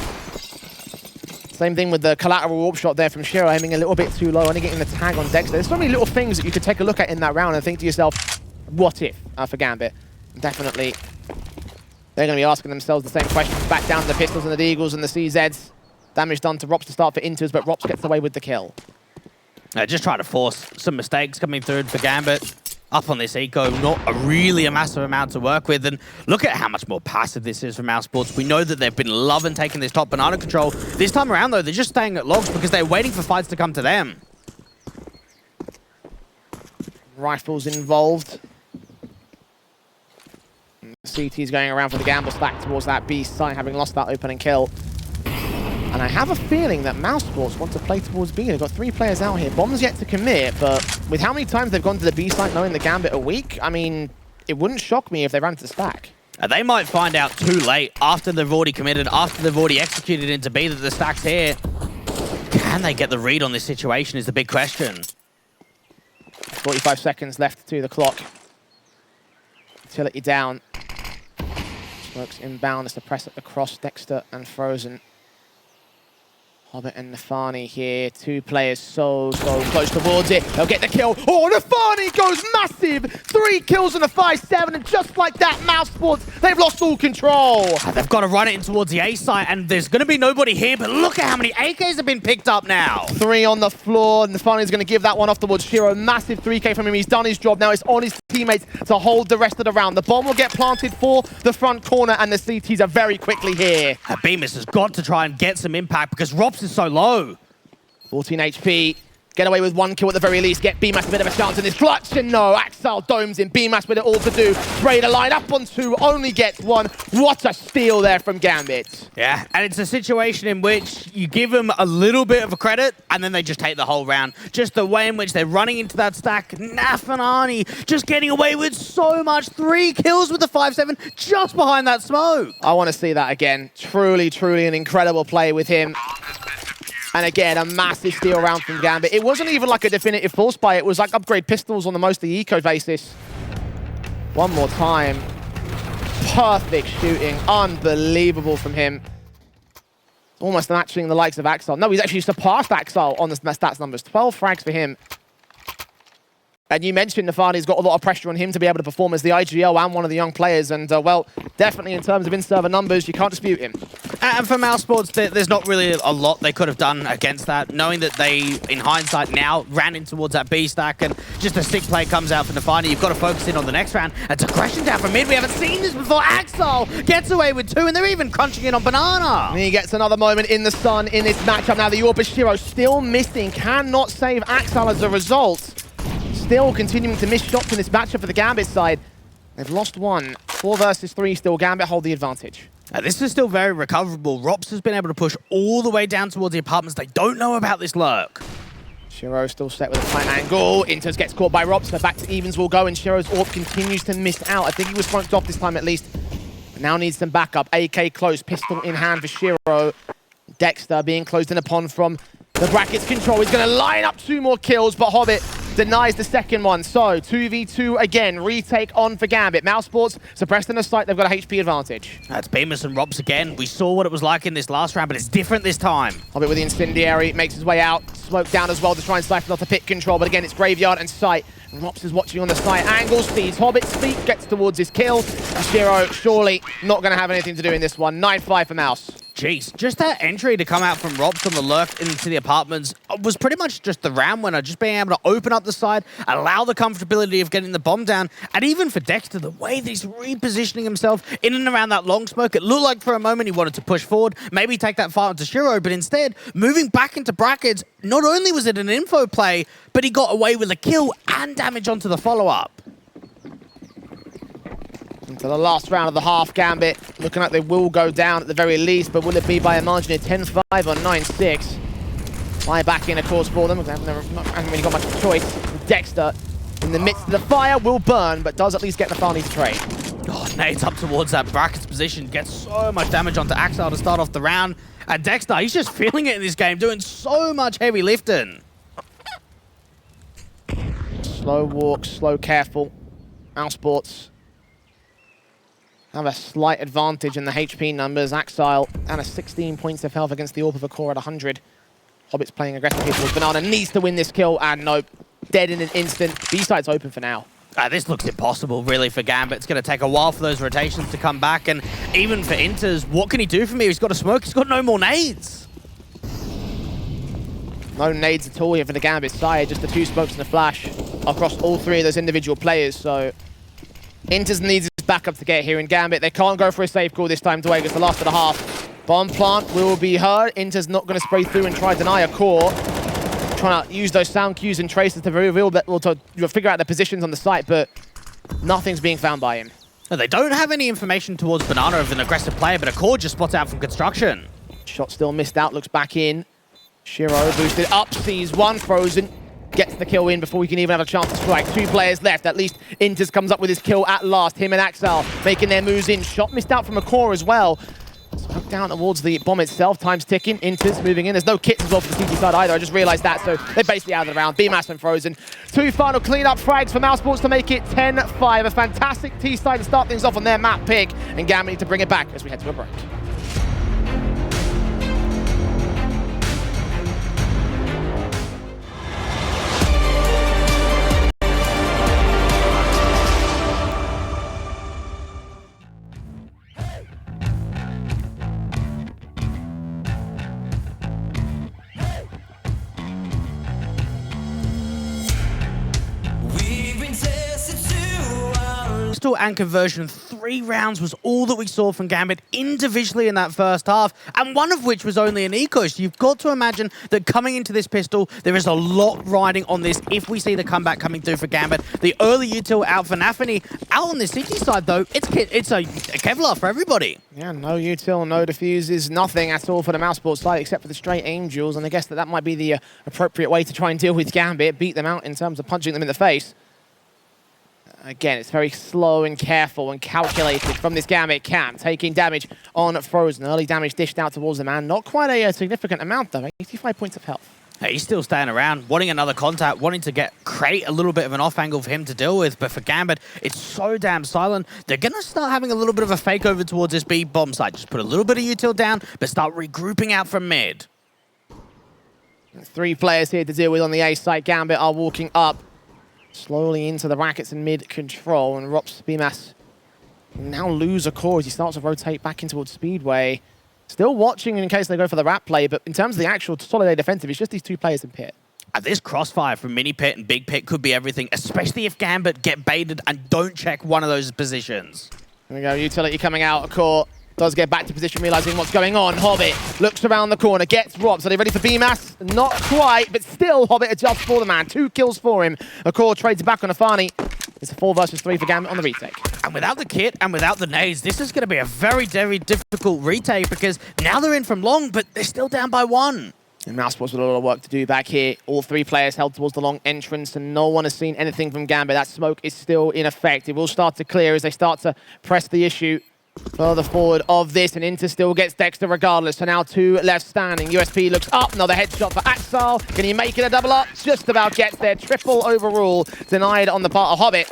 Same thing with the collateral warp shot there from Shiro, aiming a little bit too low, only getting the tag on Dexter. There's so many little things that you could take a look at in that round and think to yourself, what if for Gambit? Definitely, they're going to be asking themselves the same questions. Back down to the Pistols and the Deagles and the CZs. Damage done to Rops to start for Inters, but Rops gets away with the kill. Just trying to force some mistakes coming through for Gambit. Up on this eco, not really a massive amount to work with, and look at how much more passive this is for mousesports. We know that they've been loving taking this top banana control. This time around, though, they're just staying at logs because they're waiting for fights to come to them. Rifles involved. And the CT's going around for the gamble stack towards that B site, having lost that opening kill. And I have a feeling that mousesports want to play towards B. They've got 3 players out here. Bomb's yet to commit, but with how many times they've gone to the B site knowing the Gambit are weak, I mean, it wouldn't shock me if they ran to the stack. They might find out too late after they've already committed, after they've already executed into B that the stack's here. Can they get the read on this situation is the big question. 45 seconds left to the clock. Utility down. Smokes inbound as the press across Dexter and Frozen. Hobbit and Nafany here. 2 players so close towards it. They'll get the kill. Oh, Nafany goes massive. 3 kills on the 5-7, and just like that, mousesports, they've lost all control. They've got to run it in towards the A site, and there's going to be nobody here, but look at how many AKs have been picked up now. 3 on the floor. Nafany's going to give that one off towards Shiro. Massive 3K from him. He's done his job. Now it's on his teammates to hold the rest of the round. The bomb will get planted for the front corner, and the CTs are very quickly here. Bemis has got to try and get some impact because Rops is so low. 14 HP. Get away with 1 kill at the very least. Get BMAS a bit of a chance in this clutch. And no, Axel domes in. BMAS with it all to do. Spray the line up on 2. Only gets 1. What a steal there from Gambit. Yeah, and it's a situation in which you give them a little bit of a credit and then they just take the whole round. Just the way in which they're running into that stack. Nafany just getting away with so much. 3 kills with the 5-7 just behind that smoke. I want to see that again. Truly, truly an incredible play with him. And again, a massive steal round from Gambit. It wasn't even like a definitive force buy. It was like upgrade pistols on the mostly eco basis. One more time. Perfect shooting. Unbelievable from him. Almost matching the likes of Axel. No, he's actually surpassed Axel on the stats numbers. 12 frags for him. And you mentioned Nafani's got a lot of pressure on him to be able to perform as the IGL and one of the young players. And, well, definitely in terms of in-server numbers, you can't dispute him. And for mousesports, there's not really a lot they could have done against that, knowing that they, in hindsight now, ran in towards that B stack and just a sick play comes out for Nafani. You've got to focus in on the next round. It's a aggression down from mid. We haven't seen this before. Axel gets away with 2, and they're even crunching in on Banana. And he gets another moment in the sun in this matchup. Now the Orpus Shiro still missing, cannot save Axel as a result. Still continuing to miss shots in this matchup for the Gambit side. They've lost 1. 4 versus 3 still. Gambit hold the advantage. This is still very recoverable. Rops has been able to push all the way down towards the apartments. They don't know about this lurk. Shiro still set with a flat angle. Inters gets caught by Rops, so back to evens will go, and Shiro's AWP continues to miss out. I think he was front off this time at least. But now needs some backup. AK close, pistol in hand for Shiro. Dexter being closed in upon from the brackets control. He's going to line up 2 more kills, but Hobbit denies the second one. So 2v2 again, retake on for Gambit. mousesports suppressed in the site, they've got a HP advantage. That's Bemis and Rops again. We saw what it was like in this last round, but it's different this time. Hobbit with the incendiary, makes his way out. Smoke down as well to try and siphon off the pit control, but again, it's Graveyard and Sight. Rops is watching on the site. Angle speeds. Hobbit's feet gets towards his kill. Shiro surely not going to have anything to do in this one. 9-5 for Mouse. Jeez, just that entry to come out from Rops on the lurk into the apartments was pretty much just the round winner, just being able to open up the side, allow the comfortability of getting the bomb down, and even for Dexter, the way that he's repositioning himself in and around that long smoke, it looked like for a moment he wanted to push forward, maybe take that fight onto Shiro, but instead, moving back into brackets, not only was it an info play, but he got away with a kill and damage onto the follow-up. Into the last round of the half, Gambit looking like they will go down at the very least, but will it be by a margin of 10-5 or 9-6? Fly back in, of course, for them. They haven't really got much of a choice. Dexter, in the midst of the fire, will burn, but does at least get the Nafani to trade. Oh, nades up towards that brackets position, gets so much damage onto Axel to start off the round. And Dexter, he's just feeling it in this game, doing so much heavy lifting. Slow walk, slow careful. mousesports have a slight advantage in the HP numbers. Axile and a 16 points of health against the AWP of a core at 100. Hobbit's playing aggressively towards Banana, needs to win this kill, and nope, dead in an instant. B-side's open for now. This looks impossible, really, for Gambit. It's going to take a while for those rotations to come back, and even for Inters, what can he do for me? He's got a smoke, he's got no more nades. No nades at all here for the Gambit side, just the 2 smokes and a flash across all 3 of those individual players, so Inters needs his backup to get here in Gambit. They can't go for a safe call this time. Dweger's the last of the half. Bomb plant will be heard. Inter's not going to spray through and try to deny a core. Trying to use those sound cues and traces to reveal that, or to figure out the positions on the site, but nothing's being found by him. No, they don't have any information towards Banana of an aggressive player, but a core just spots out from construction. Shot still missed out, looks back in. Shiro boosted up, sees one, Frozen. Gets the kill in before we can even have a chance to strike. 2 players left. At least Inters comes up with his kill at last. Him and Axel making their moves in. Shot missed out from a core as well. Smoke down towards the bomb itself. Time's ticking. Inters moving in. There's no kits as well for the CT side either. I just realized that. So they're basically out of the round. B-Mass and Frozen. 2 final clean-up frags for mousesports to make it 10-5. A fantastic T-side to start things off on their map pick. And Gambit need to bring it back as we head to a break. And conversion, 3 rounds was all that we saw from Gambit individually in that first half, and one of which was only an eco. So you've got to imagine that coming into this pistol, there is a lot riding on this if we see the comeback coming through for Gambit. The early util out for Nafani. Out on the CT side, though, it's a Kevlar for everybody. Yeah, no util, no diffuses, nothing at all for the mousesports side except for the straight aim duels, and I guess that might be the appropriate way to try and deal with Gambit, beat them out in terms of punching them in the face. Again, it's very slow and careful and calculated from this Gambit camp, taking damage on Frozen. Early damage dished out towards the man. Not quite a significant amount, though. 85 points of health. He's still staying around, wanting another contact, wanting to create a little bit of an off angle for him to deal with. But for Gambit, it's so damn silent. They're going to start having a little bit of a fake over towards this B bomb site. Just put a little bit of util down, but start regrouping out from mid. 3 players here to deal with on the A site. Gambit are walking up slowly into the brackets and mid control. And Rops BMAS now lose a core as he starts to rotate back in towards Speedway. Still watching in case they go for the wrap play, but in terms of the actual solid A defensive, it's just these 2 players in pit. This crossfire from Mini Pit and Big Pit could be everything, especially if Gambit get baited and don't check one of those positions. Here we go, utility coming out of core. Does get back to position, realizing what's going on. Hobbit looks around the corner, gets Robs. Are they ready for BMAS? Not quite, but still Hobbit adjusts for the man. 2 kills for him. Akor trades back on Afani. It's a 4 versus 3 for Gambit on the retake. And without the kit and without the nades, this is going to be a very, very difficult retake because now they're in from long, but they're still down by 1. And mousesports with a lot of work to do back here. All 3 players held towards the long entrance, and no one has seen anything from Gambit. That smoke is still in effect. It will start to clear as they start to press the issue further forward of this, and Inter still gets Dexter regardless. So now 2 left standing. USP looks up. Another headshot for Axel. Can he make it a double up? Just about gets there. Triple overrule denied on the part of Hobbit.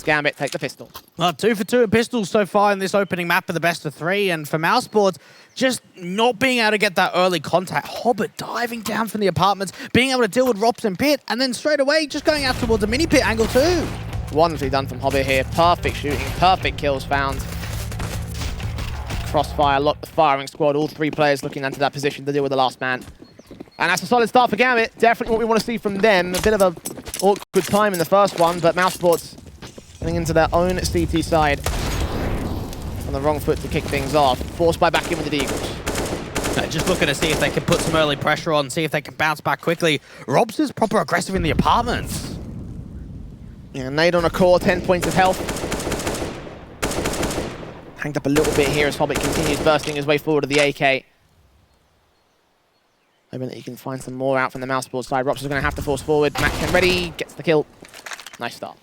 Gambit take the pistol. Well, 2 for 2 at pistols so far in this opening map of the best of 3, and for mousesports, just not being able to get that early contact. Hobbit diving down from the apartments, being able to deal with Rops and Pit, and then straight away just going out towards the Mini Pit angle too. Wonderfully done from Hobbit here. Perfect shooting, perfect kills found. Crossfire, lock the firing squad. All 3 players looking into that position to deal with the last man. And that's a solid start for Gambit. Definitely what we want to see from them. A bit of a awkward time in the first one, but mousesports getting into their own CT side on the wrong foot to kick things off. Forced by back in with the Deagles. Just looking to see if they can put some early pressure on, see if they can bounce back quickly. Robs is proper aggressive in the apartments. Yeah, nade on a core, 10 points of health. Hanged up a little bit here as Hobbit continues bursting his way forward to the AK. Hoping that he can find some more out from the mousesports side. Rops is going to have to force forward. Mac ready, gets the kill. Nice start.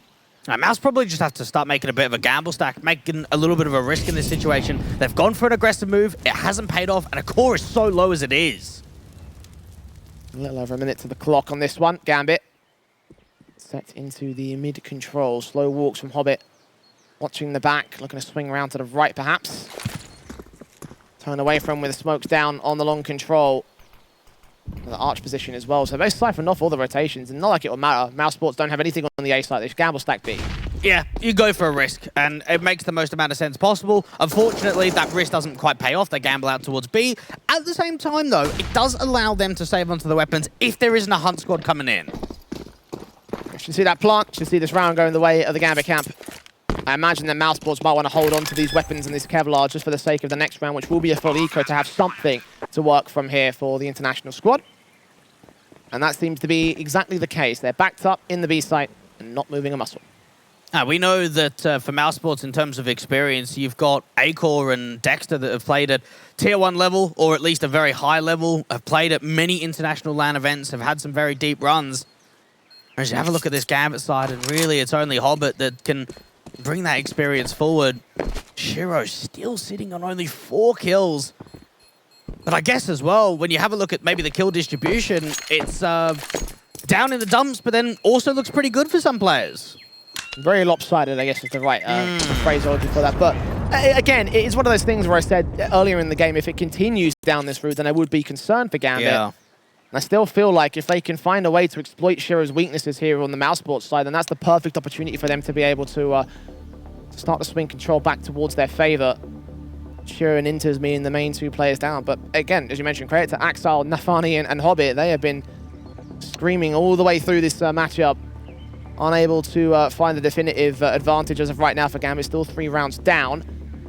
Mouse probably just have to start making a bit of a gamble stack, making a little bit of a risk in this situation. They've gone for an aggressive move, it hasn't paid off, and a core is so low as it is. A little over a minute to the clock on this one. Gambit set into the mid control. Slow walks from Hobbit. Watching the back, looking to swing around to the right perhaps. Turn away from with the smokes down on the long control. The arch position as well, so they siphoned off all the rotations, and not like it will matter. Mousesports don't have anything on the A side. They gamble stack B. Yeah, you go for a risk, and it makes the most amount of sense possible. Unfortunately, that risk doesn't quite pay off. They gamble out towards B. At the same time, though, it does allow them to save onto the weapons if there isn't a hunt squad coming in. You should see that plant. You should see this round going the way of the Gambit camp. I imagine that mousesports might want to hold on to these weapons and this Kevlar just for the sake of the next round, which will be a full eco to have something to work from here for the international squad. And that seems to be exactly the case. They're backed up in the B site and not moving a muscle. We know that for mousesports, in terms of experience, you've got Acor and Dexter that have played at tier 1 level, or at least a very high level, have played at many international LAN events, have had some very deep runs. As you have a look at this Gambit side, and really it's only Hobbit that can bring that experience forward. Shiro still sitting on only 4 kills. But I guess as well, when you have a look at maybe the kill distribution, it's down in the dumps, but then also looks pretty good for some players. Very lopsided, I guess, is the right phraseology for that. But again, it is one of those things where I said earlier in the game, if it continues down this route, then I would be concerned for Gambit. Yeah. And I still feel like if they can find a way to exploit Shiro's weaknesses here on the mousesports side, then that's the perfect opportunity for them to be able to start to swing control back towards their favor. Shiro and Inter's being the main 2 players down. But again, as you mentioned, credit to Axel, Nafani, and Hobbit. They have been screaming all the way through this matchup, unable to find the definitive advantage as of right now for Gambit. Still 3 rounds down,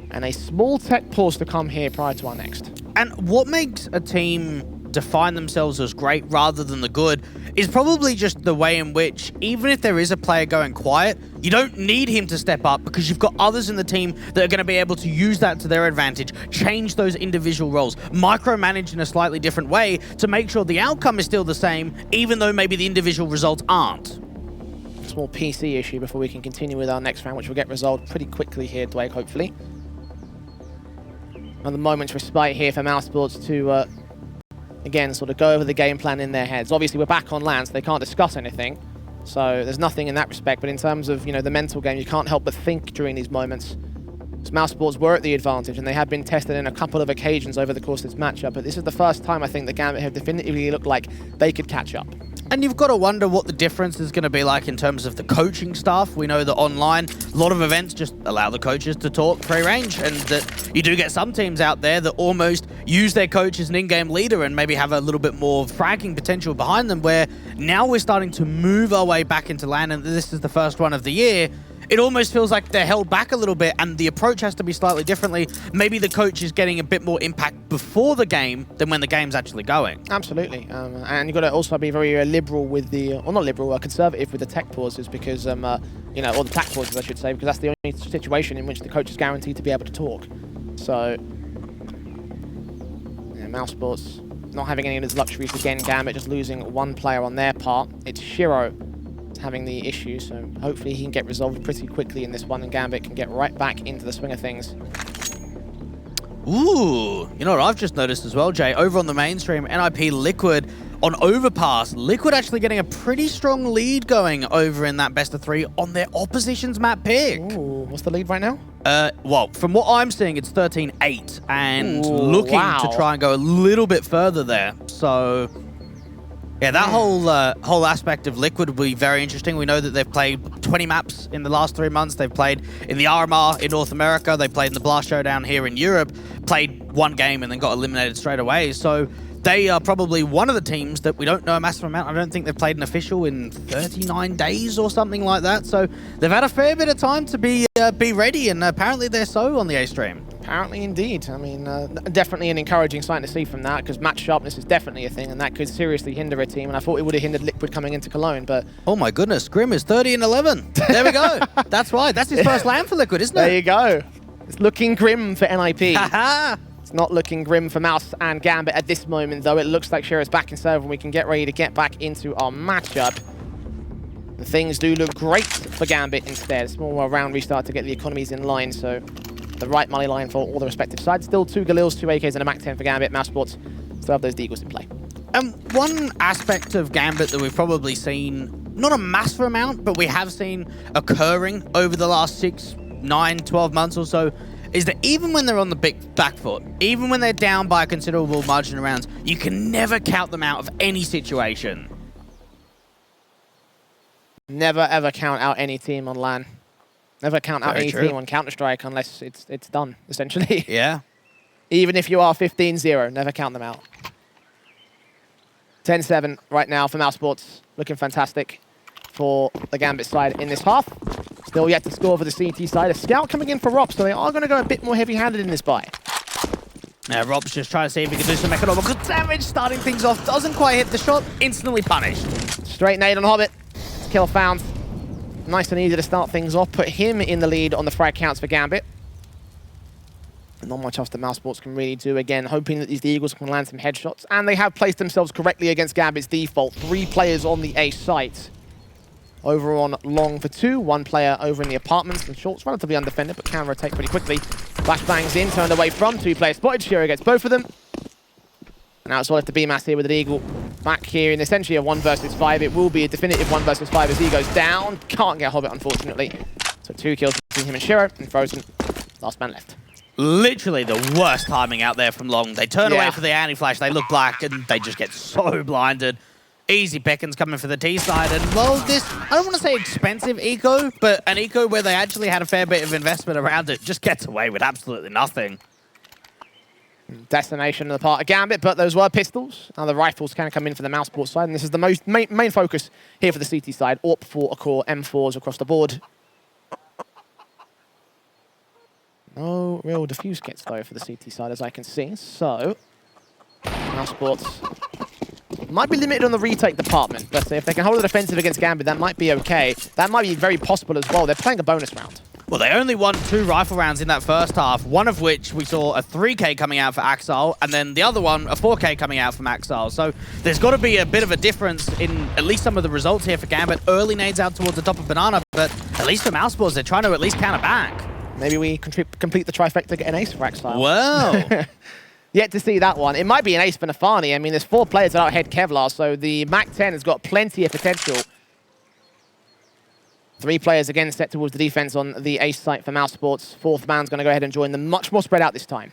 and a small tech pause to come here prior to our next. And what makes a team define themselves as great rather than the good is probably just the way in which, even if there is a player going quiet, you don't need him to step up because you've got others in the team that are going to be able to use that to their advantage, change those individual roles, micromanage in a slightly different way to make sure the outcome is still the same, even though maybe the individual results aren't. Small PC issue before we can continue with our next round, which will get resolved pretty quickly here, Dwayne, hopefully. Another moment's respite here for mousesports to again, sort of go over the game plan in their heads. Obviously, we're back on land, so they can't discuss anything. So there's nothing in that respect. But in terms of, you know, the mental game, you can't help but think during these moments. mousesports were at the advantage, and they have been tested in a couple of occasions over the course of this matchup. But this is the first time I think that Gambit have definitively looked like they could catch up. And you've got to wonder what the difference is going to be like in terms of the coaching staff. We know that online, a lot of events just allow the coaches to talk free range, and that you do get some teams out there that almost use their coach as an in-game leader and maybe have a little bit more fragging potential behind them, where now we're starting to move our way back into land, and this is the first one of the year. It almost feels like they're held back a little bit, and the approach has to be slightly differently. Maybe the coach is getting a bit more impact before the game than when the game's actually going. Absolutely. And you've got to also be very liberal with the, or not liberal, conservative with the tech pauses, because, you know, or the tack pauses, I should say, because that's the only situation in which the coach is guaranteed to be able to talk. So, yeah, mousesports not having any of his luxuries again. Gambit just losing one player on their part. It's Shiro having the issue, so hopefully he can get resolved pretty quickly in this one, and Gambit can get right back into the swing of things. Ooh, you know what I've just noticed as well, Jay? Over on the mainstream, NIP Liquid on Overpass. Liquid actually getting a pretty strong lead going over in that best of 3 on their opposition's map pick. Ooh, what's the lead right now? Well, from what I'm seeing, it's 13-8, and Ooh, looking wow. to try and go a little bit further there. So, yeah, that whole aspect of Liquid will be very interesting. We know that they've played 20 maps in the last 3 months. They've played in the RMR in North America. They played in the Blast Showdown here in Europe. Played one game and then got eliminated straight away. So they are probably one of the teams that we don't know a massive amount. I don't think they've played an official in 39 days or something like that. So they've had a fair bit of time to be ready, and apparently they're so on the A stream. Apparently indeed. I mean, definitely an encouraging sign to see from that, because match sharpness is definitely a thing, and that could seriously hinder a team, and I thought it would have hindered Liquid coming into Cologne, but... Oh my goodness, Grim is 30-11. There we go. That's right. That's his first LAN for Liquid, isn't it? There you go. It's looking grim for NIP. Haha. It's not looking grim for Mouse and Gambit at this moment, though. It looks like Shiro's back in serve, and we can get ready to get back into our matchup. And things do look great for Gambit instead. Small round restart to get the economies in line, so the right money line for all the respective sides. Still 2 Galils, 2 AKs, and a MAC-10 for Gambit. mousesports still have those Deagles in play. One aspect of Gambit that we've probably seen, not a massive amount, but we have seen occurring over the last 6, 9, 12 months or so, is that even when they're on the back foot, even when they're down by a considerable margin of rounds, you can never count them out of any situation. Never ever count out any team on LAN. Never count out any team on Counter-Strike unless it's done, essentially. Yeah. Even if you are 15-0, never count them out. 10-7 right now for mousesports. Looking fantastic for the Gambit side in this half. Still yet to score for the CT side. A scout coming in for Rops, so they are going to go a bit more heavy-handed in this buy. Now, Rob's just trying to see if he can do some economical damage, starting things off. Doesn't quite hit the shot, instantly punished. Straight nade on Hobbit. Kill found. Nice and easy to start things off. Put him in the lead on the frag counts for Gambit. Not much else that mousesports can really do. Again, hoping that these Eagles can land some headshots. And they have placed themselves correctly against Gambit's default. 3 players on the A site. Over on long for 2. 1 player over in the apartments. And short's relatively undefended, but can rotate pretty quickly. Flashbangs in, turned away from. 2 players spotted. Shiro gets both of them. And now it's all left to B-Mass here with an Eagle back here in essentially a 1 versus 5. It will be a definitive 1 versus 5 as he goes down. Can't get Hobbit, unfortunately. So 2 kills between him and Shiro, and Frozen, last man left. Literally the worst timing out there from long. They turn away for the anti-flash, they look black, and they just get so blinded. Easy pickings coming for the T side, and well, this, I don't want to say expensive eco, but an eco where they actually had a fair bit of investment around it just gets away with absolutely nothing. Destination on the part of Gambit, but those were pistols. Now the rifles can come in for the mousesports side, and this is the most main focus here for the CT side. AWP for a core, M4s across the board. No real diffuse kits though for the CT side, as I can see. So, mousesports might be limited on the retake department, but if they can hold the defensive against Gambit, that might be okay. That might be very possible as well. They're playing a bonus round. Well, they only won 2 rifle rounds in that first half, one of which we saw a 3K coming out for Axile, and then the other one, a 4K coming out from Axile. So there's got to be a bit of a difference in at least some of the results here for Gambit. Early nades out towards the top of Banana, but at least for mousesports, they're trying to at least counter back. Maybe we complete the trifecta, get an ace for Axile. Well, Yet to see that one. It might be an ace for Nafani. I mean, there's 4 players that out-head Kevlar, so the MAC-10 has got plenty of potential. 3 players again set towards the defense on the ace site for mousesports. 4th man's going to go ahead and join them. Much more spread out this time.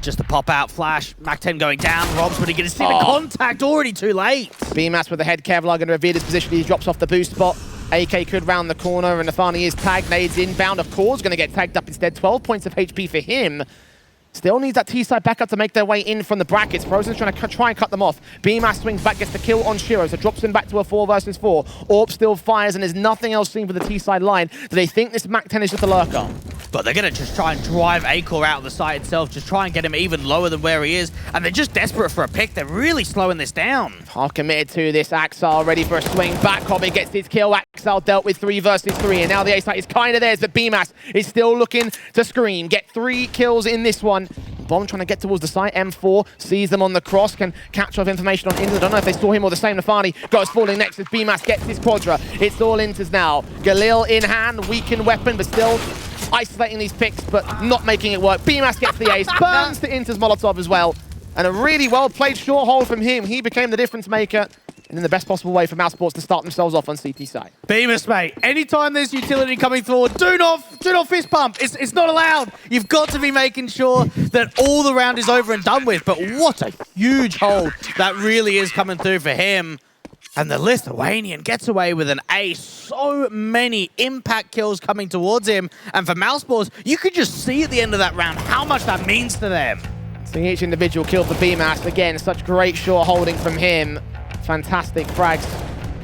Just a pop-out flash. MAC-10 going down. Rob's going to get a see the contact already too late. BMAS with the head Kevlar going to reveal his position. He drops off the boost spot. AK could round the corner, and Nafani is tagged. Nades inbound, of course, going to get tagged up instead. 12 points of HP for him. Still needs that T-side backup to make their way in from the brackets. Frozen's trying to try and cut them off. BMAS swings back, gets the kill on Shiro, so drops him back to a 4 versus 4. Orb still fires, and there's nothing else seen for the T-side line. Do they think this MAC-10 is just a lurker? But they're going to just try and drive Acor out of the site itself, just try and get him even lower than where he is. And they're just desperate for a pick. They're really slowing this down. Half committed to this. Axel ready for a swing back. Hobbit gets his kill. Axel dealt with 3 versus 3. And now the A-site is kind of theirs, but BMAS is still looking to scream. Get 3 kills in this one. Bomb trying to get towards the site. M4 sees them on the cross, can catch off information on Inters. I don't know if they saw him or the same. Nafani goes falling next as BMAS gets his quadra. It's all Inters now. Galil in hand, weakened weapon, but still isolating these picks, but not making it work. BMAS gets the ace, burns to Inters Molotov as well. And a really well-played short hold from him. He became the difference maker. And in the best possible way for mousesports to start themselves off on CT side. BMAS, mate, anytime there's utility coming forward, do not fist pump. It's not allowed. You've got to be making sure that all the round is over and done with. But what a huge hold that really is coming through for him. And the Lithuanian gets away with an ace. So many impact kills coming towards him. And for mousesports, you could just see at the end of that round how much that means to them. Seeing each individual kill for BMAS. Again, such great short holding from him. Fantastic frags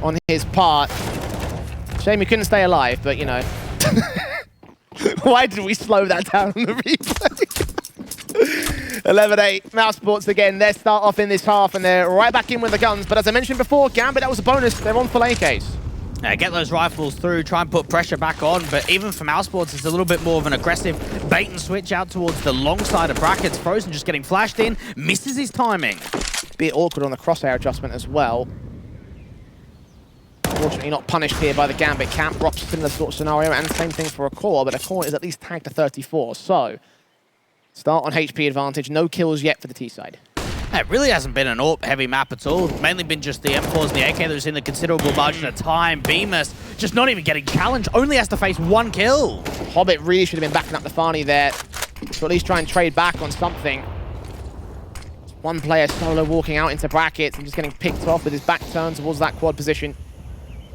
on his part. Shame he couldn't stay alive, but you know. Why did we slow that down on the replay? 11-8, mousesports again. They start off in this half and they're right back in with the guns. But as I mentioned before, Gambit, that was a bonus. They're on full AKs. Yeah, get those rifles through, try and put pressure back on. But even for mousesports, it's a little bit more of an aggressive bait and switch out towards the long side of brackets. Frozen just getting flashed in, misses his timing. Bit awkward on the crosshair adjustment as well. Fortunately not punished here by the Gambit camp. Rops similar sort of scenario, and same thing for a core, but a core is at least tagged to 34. So, start on HP advantage. No kills yet for the T side. It really hasn't been an AWP heavy map at all. Mainly been just the M4s and the AK that was in the considerable margin of time. BMAS just not even getting challenged, only has to face 1 kill. Hobbit really should have been backing up Nafani there to at least try and trade back on something. One player solo walking out into brackets and just getting picked off with his back turned towards that quad position.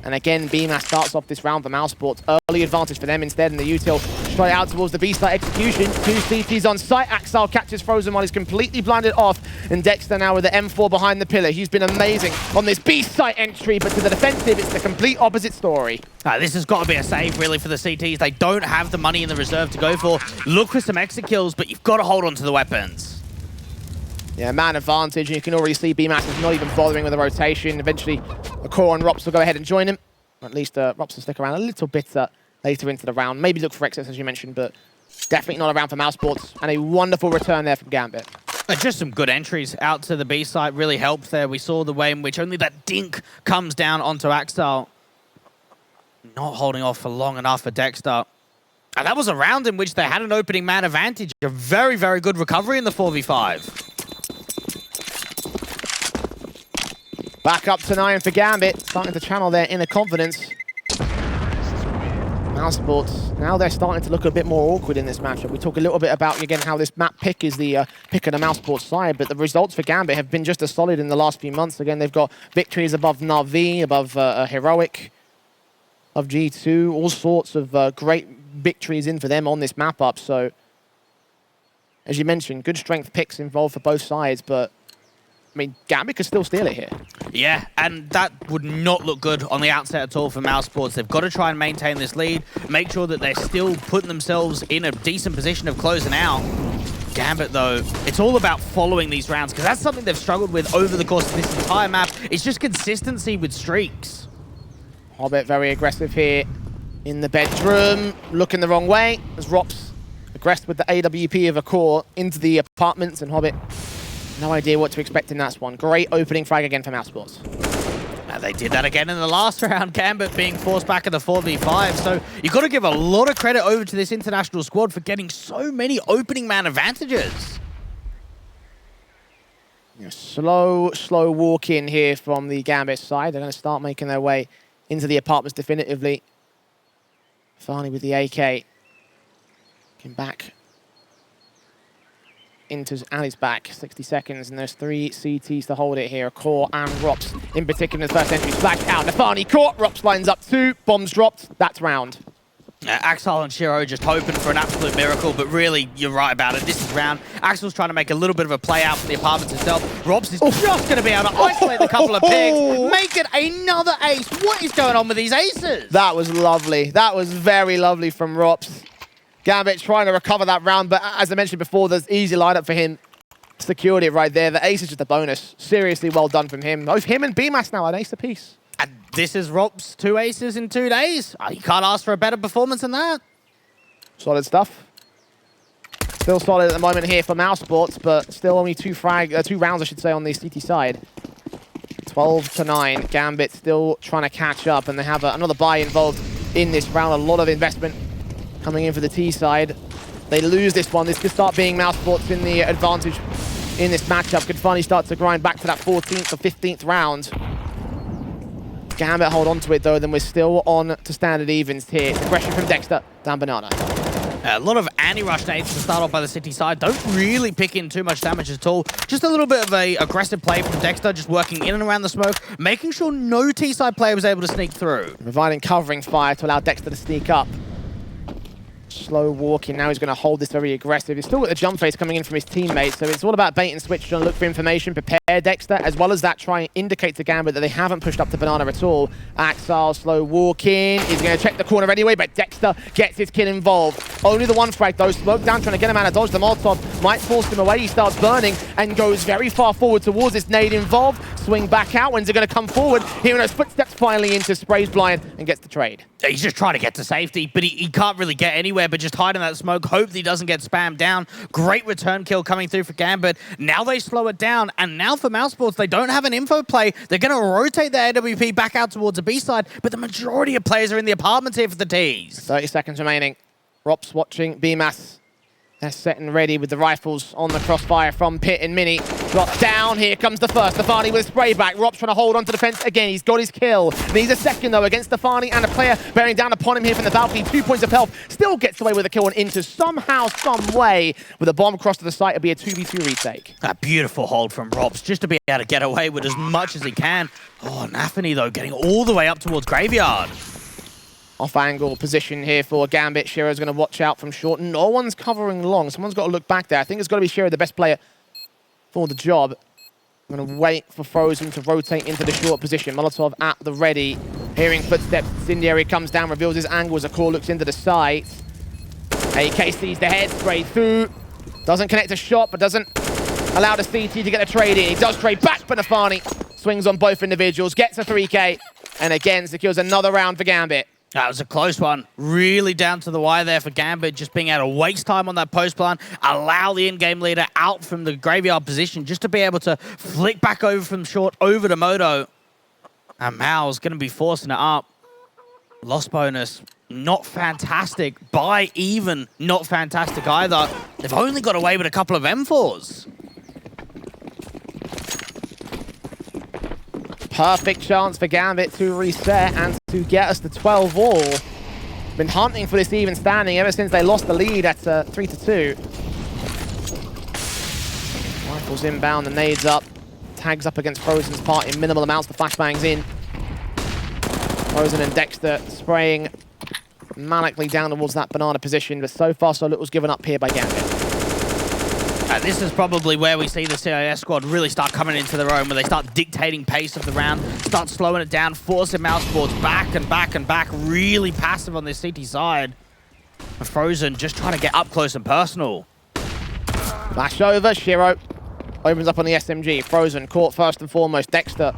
And again, BMAS starts off this round for mousesports. Early advantage for them instead, and the util straight out towards the B-site execution. 2 CTs on site. Axel catches Frozen while he's completely blinded off. And Dexter now with the M4 behind the pillar. He's been amazing on this B-site entry, but to the defensive, it's the complete opposite story. This has got to be a save, really, for the CTs. They don't have the money in the reserve to go for. Look for some exit kills, but you've got to hold on to the weapons. Yeah, man advantage, and you can already see BMAS is not even bothering with the rotation. Eventually, a core on Rops will go ahead and join him. Or at least Rops will stick around a little bit later into the round. Maybe look for exits, as you mentioned, but definitely not around for mousesports. And a wonderful return there from Gambit. Just some good entries out to the B site really helped there. We saw the way in which only that dink comes down onto Axel. Not holding off for long enough for Dexter. And that was a round in which they had an opening man advantage. A very, very good recovery in the 4v5. Back up to 9 for Gambit, starting to channel their inner confidence. Mousesports, now they're starting to look a bit more awkward in this matchup. We talk a little bit about, again, how this map pick is the pick on the Mousesports side, but the results for Gambit have been just as solid in the last few months. Again, they've got victories above Na'Vi, above Heroic, of G2, all sorts of great victories in for them on this map up. So, as you mentioned, good strength picks involved for both sides, but I mean, Gambit could still steal it here. Yeah, and that would not look good on the outset at all for mousesports. They've got to try and maintain this lead, make sure that they're still putting themselves in a decent position of closing out. Gambit, though, it's all about following these rounds, because that's something they've struggled with over the course of this entire map. It's just consistency with streaks. Hobbit very aggressive here in the bedroom, looking the wrong way, as Rops aggressed with the AWP of a core into the apartments, and Hobbit no idea what to expect in that one. Great opening frag again for mousesports. They did that again in the last round, Gambit being forced back in the 4v5. So you've got to give a lot of credit over to this international squad for getting so many opening man advantages. Slow walk in here from the Gambit side. They're going to start making their way into the apartments definitively. Finally with the AK. Getting back into Ali's back. 60 seconds, and there's 3 CTs to hold it here. Core and Rops in particular in the first entry. Splashed out. Nafani caught. Rops lines up 2. Bombs dropped. That's round. Axel and Shiro just hoping for an absolute miracle, but really, you're right about it. This is round. Axel's trying to make a little bit of a play out from the apartments himself. Robs is just going to be able to isolate a couple of pigs, make it another ace. What is going on with these aces? That was lovely. That was very lovely from Rops. Gambit trying to recover that round, but as I mentioned before, there's easy lineup for him. Secured it right there. The ace is just a bonus. Seriously well done from him. Both him and BMAS now an ace apiece. And this is Rob's 2 aces in 2 days. You can't ask for a better performance than that. Solid stuff. Still solid at the moment here for mousesports, but still only 2 rounds, I should say, on the CT side. 12-9. Gambit still trying to catch up, and they have another buy involved in this round. A lot of investment coming in for the T side. They lose this one. This could start being mousesports in the advantage in this matchup. Could finally start to grind back to that 14th or 15th round. Gambit hold on to it though, then we're still on to standard evens here. It's aggression from Dexter, down Banana. A lot of anti-rush nades to start off by the City side. Don't really pick in too much damage at all. Just a little bit of a aggressive play from Dexter, just working in and around the smoke, making sure no T-side player was able to sneak through. Providing covering fire to allow Dexter to sneak up. Slow walking, now he's going to hold this very aggressive. He's still got the jump face coming in from his teammates, so it's all about bait and switch, trying to look for information, prepare Dexter, as well as that try and indicate to Gambit that they haven't pushed up to Banana at all. Axel, slow walking, he's going to check the corner anyway, but Dexter gets his kill involved. Only the one frag though, smoke down, trying to get him out of dodge. The Molotov might force him away, he starts burning and goes very far forward towards this nade involved. Swing back out, when's it going to come forward? Hearing those footsteps finally into, sprays blind and gets the trade. He's just trying to get to safety, but he can't really get anywhere, but just hide in that smoke, hope that he doesn't get spammed down. Great return kill coming through for Gambit. Now they slow it down, and now for mousesports, they don't have an info play. They're going to rotate their AWP back out towards the B side, but the majority of players are in the apartments here for the Ts. 30 seconds remaining. Rops watching, BMAS. They're set and ready with the rifles on the crossfire from Pit and Mini. Drop down, here comes the first. Stefani with a spray back. Rops trying to hold on to the fence again. He's got his kill. Needs a second though against Stefani and a player bearing down upon him here from the balcony. 2 points of health. Still gets away with a kill and into somehow, some way. With a bomb across to the site, it'll be a 2v2 retake. A beautiful hold from Rops just to be able to get away with as much as he can. Oh, Nafany though, getting all the way up towards Graveyard. Off-angle position here for Gambit. Shiro's going to watch out from short. No one's covering long. Someone's got to look back there. I think it's got to be Shiro, the best player for the job. I'm going to wait for Frozen to rotate into the short position. Molotov at the ready. Hearing footsteps. Incendiary comes down, reveals his angle as a core looks into the site. AK sees the head, sprayed through. Doesn't connect a shot, but doesn't allow the CT to get a trade in. He does trade back, but Nafani swings on both individuals, gets a 3K, and again secures another round for Gambit. That was a close one. Really down to the wire there for Gambit, just being able to waste time on that post plan, allow the in-game leader out from the Graveyard position just to be able to flick back over from short over to Moto. And Mao's going to be forcing it up. Loss bonus, not fantastic. Buy even, not fantastic either. They've only got away with a couple of M4s. Perfect chance for Gambit to reset and to get us to 12 all. Been hunting for this even standing ever since they lost the lead at 3-2. Rifles inbound, the nades up. Tags up against Frozen's part in minimal amounts, the flashbangs in. Frozen and Dexter spraying manically down towards that banana position, but so far so little's given up here by Gambit. This is probably where we see the CIS squad really start coming into their own, where they start dictating pace of the round, start slowing it down, forcing mousesports back and back and back, really passive on this CT side. Frozen just trying to get up close and personal. Flash over, Shiro opens up on the SMG. Frozen caught first and foremost. Dexter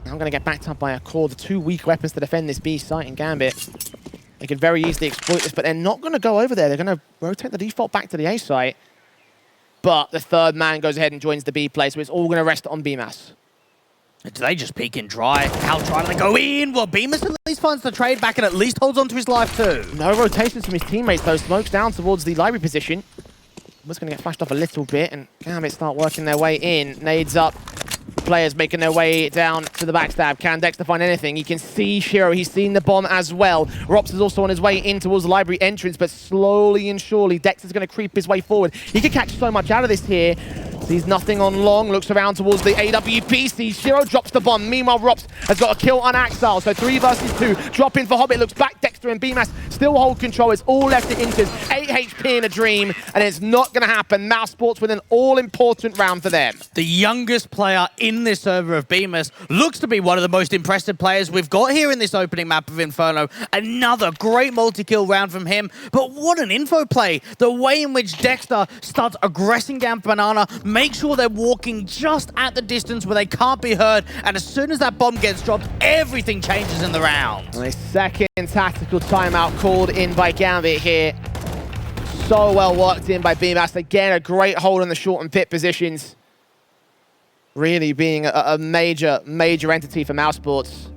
now going to get backed up by a core. The 2 weak weapons to defend this B site in Gambit. They could very easily exploit this, but they're not going to go over there. They're going to rotate the default back to the A site. But the third man goes ahead and joins the B play, so it's all going to rest on BMAS. Do they just peek in dry? How try do they go in? Well, BMAS at least finds the trade back and at least holds on to his life too. No rotations from his teammates, though. Smokes down towards the library position. was going to get flashed off a little bit, and Gambit start working their way in. Nades up. Players making their way down to the backstab. Can Dexter find anything? You can see Shiro. He's seen the bomb as well. Rops is also on his way in towards the library entrance, but slowly and surely, Dexter's going to creep his way forward. He could catch so much out of this here. Sees nothing on long, looks around towards the AWP, sees Shiro, drops the bomb. Meanwhile, Rops has got a kill on Axile, so 3 versus 2. Drop in for Hobbit, looks back, Dexter and BMAS still hold control. It's all left to Inters. 8 HP in a dream, and it's not going to happen. mousesports with an all-important round for them. The youngest player in this server of BMAS looks to be one of the most impressive players we've got here in this opening map of Inferno. Another great multi-kill round from him, but what an info play. The way in which Dexter starts aggressing down Banana, make sure they're walking just at the distance where they can't be heard, and as soon as that bomb gets dropped, everything changes in the round. And a second tactical timeout called in by Gambit here. So well worked in by BMAS. Again, a great hold on the short and pit positions. Really being a major entity for mousesports.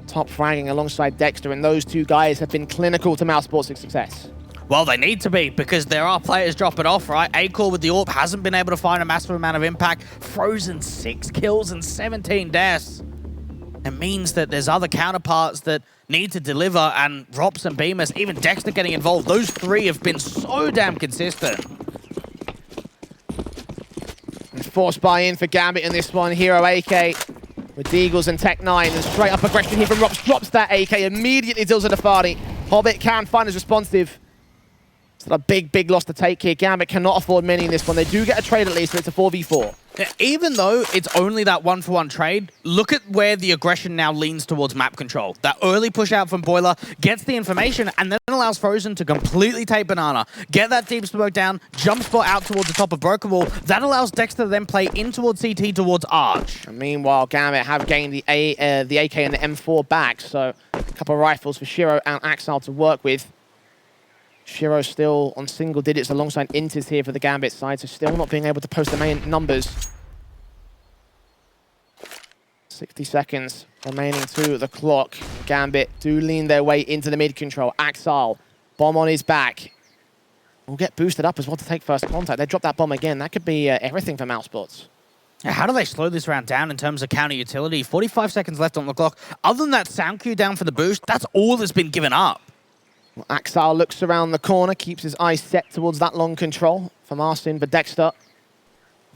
Top fragging alongside Dexter, and those two guys have been clinical to mousesports' success. Well, they need to be, because there are players dropping off, right? A-Core with the AWP hasn't been able to find a massive amount of impact. Frozen 6 kills and 17 deaths. It means that there's other counterparts that need to deliver, and Rops and BMAS, even Dexter getting involved. Those 3 have been so damn consistent. And forced buy-in for Gambit in this one. Hero AK with Deagles and Tech9. And straight up aggression here from Rops. Drops that AK, immediately deals with Afadi. Hobbit can find his responsive. It's a big loss to take here. Gambit cannot afford many in this one. They do get a trade at least, so it's a 4v4. Even though it's only that 1-for-1 trade, look at where the aggression now leans towards map control. That early push out from Boiler gets the information and then allows Frozen to completely take Banana, get that deep smoke down, jump spot out towards the top of Broken Wall. That allows Dexter to then play in towards CT towards Arch. And meanwhile, Gambit have gained the AK and the M4 back, so a couple of rifles for Shiro and Axile to work with. Shiro still on single digits alongside Inters here for the Gambit side, so still not being able to post the main numbers. 60 seconds remaining to the clock. Gambit do lean their way into the mid control. Axile, bomb on his back. Will get boosted up as well to take first contact. They drop that bomb again. That could be everything for mousesports. How do they slow this round down in terms of counter utility? 45 seconds left on the clock. Other than that sound cue down for the boost, that's all that's been given up. Well, Axile looks around the corner, keeps his eyes set towards that long control from Arsene, but Dexter,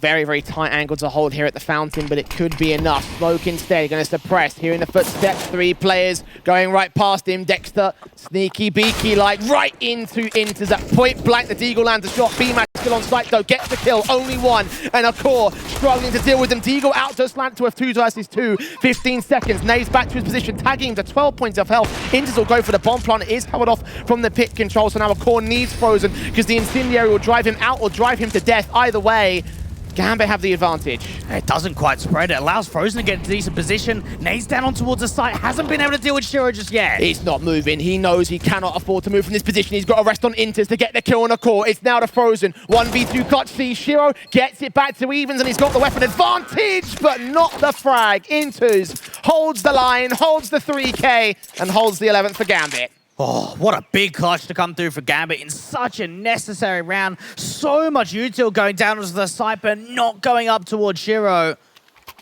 very tight angle to hold here at the fountain, but it could be enough. Smoke instead, going to suppress. Hearing the footsteps, 3 players going right past him. Dexter, sneaky beaky, like right into Inters at point blank. The Deagle lands a shot. BMAS still on site though, gets the kill, only 1. And a core struggling to deal with them. Deagle out to slant to a 2 versus 2. 15 seconds, Naves back to his position, tagging him to 12 points of health. Inters will go for the bomb plant. It is held off from the pit control, so now a core needs Frozen because the incendiary will drive him out or drive him to death. Either way, Gambit have the advantage. It doesn't quite spread. It allows Frozen to get into a decent position. Nades down on towards the site. Hasn't been able to deal with Shiro just yet. He's not moving. He knows he cannot afford to move from this position. He's got to rest on Inters to get the kill on a core. It's now to Frozen. 1v2 clutch. See Shiro gets it back to evens and he's got the weapon advantage, but not the frag. Inters holds the line, holds the 3K, and holds the 11th for Gambit. Oh, what a big clutch to come through for Gambit in such a necessary round. So much util going down onto the site, but not going up towards Shiro.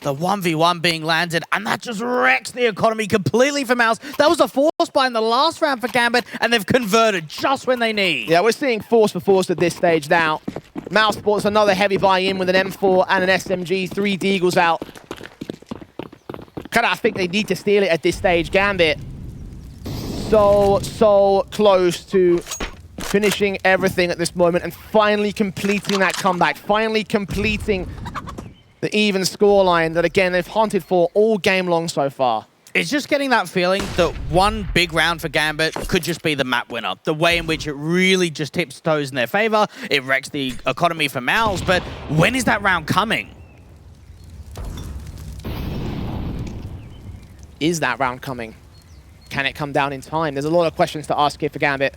The 1v1 being landed, and that just wrecks the economy completely for Mouse. That was a force buy in the last round for Gambit, and they've converted just when they need. Yeah, we're seeing force for force at this stage now. mousesports another heavy buy-in with an M4 and an SMG. 3 Deagles out. I think they need to steal it at this stage. Gambit so close to finishing everything at this moment and finally completing that comeback, finally completing the even scoreline that, again, they've hunted for all game long so far. It's just getting that feeling that one big round for Gambit could just be the map winner. The way in which it really just tips toes in their favor, it wrecks the economy for Mouse, but when is that round coming? Is that round coming? Can it come down in time? There's a lot of questions to ask here for Gambit.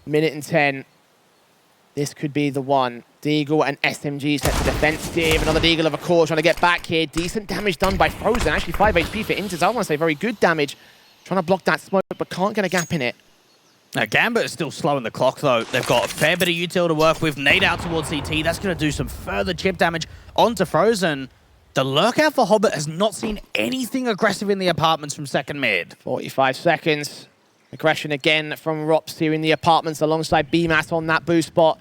Minute and 10. This could be the one. Deagle and SMG set to defensive. Another Deagle of a core trying to get back here. Decent damage done by Frozen. Actually 5 HP for Inters. I want to say very good damage. Trying to block that smoke, but can't get a gap in it. Now, Gambit is still slowing the clock, though. They've got a fair bit of util to work with. Nade out towards CT. That's going to do some further chip damage onto Frozen. The lurkout for Hobbit has not seen anything aggressive in the apartments from second mid. 45 seconds. Aggression again from Rops here in the apartments alongside BMAS on that boost spot.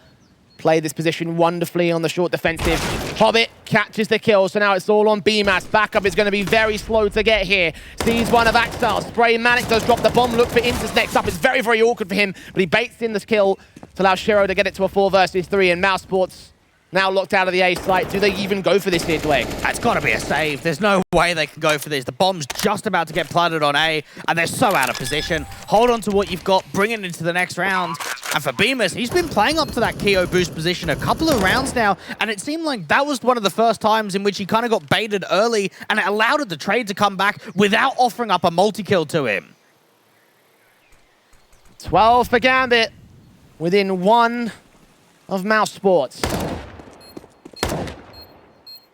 Play this position wonderfully on the short defensive. Hobbit catches the kill, so now it's all on BMAS. Backup is going to be very slow to get here. Sees one of Axel. Spray Manic does drop the bomb. Look for Intus next up. It's very, very awkward for him, but he baits in the kill to allow Shiro to get it to a 4 versus 3, and mousesports now locked out of the A site. Do they even go for this here, Dwayne? That's got to be a save. There's no way they can go for this. The bomb's just about to get planted on A, and they're so out of position. Hold on to what you've got, bring it into the next round. And for Bemis, he's been playing up to that Keo boost position a couple of rounds now, and it seemed like that was one of the first times in which he kind of got baited early, and it allowed the trade to come back without offering up a multi-kill to him. 12 for Gambit, within 1 of mousesports.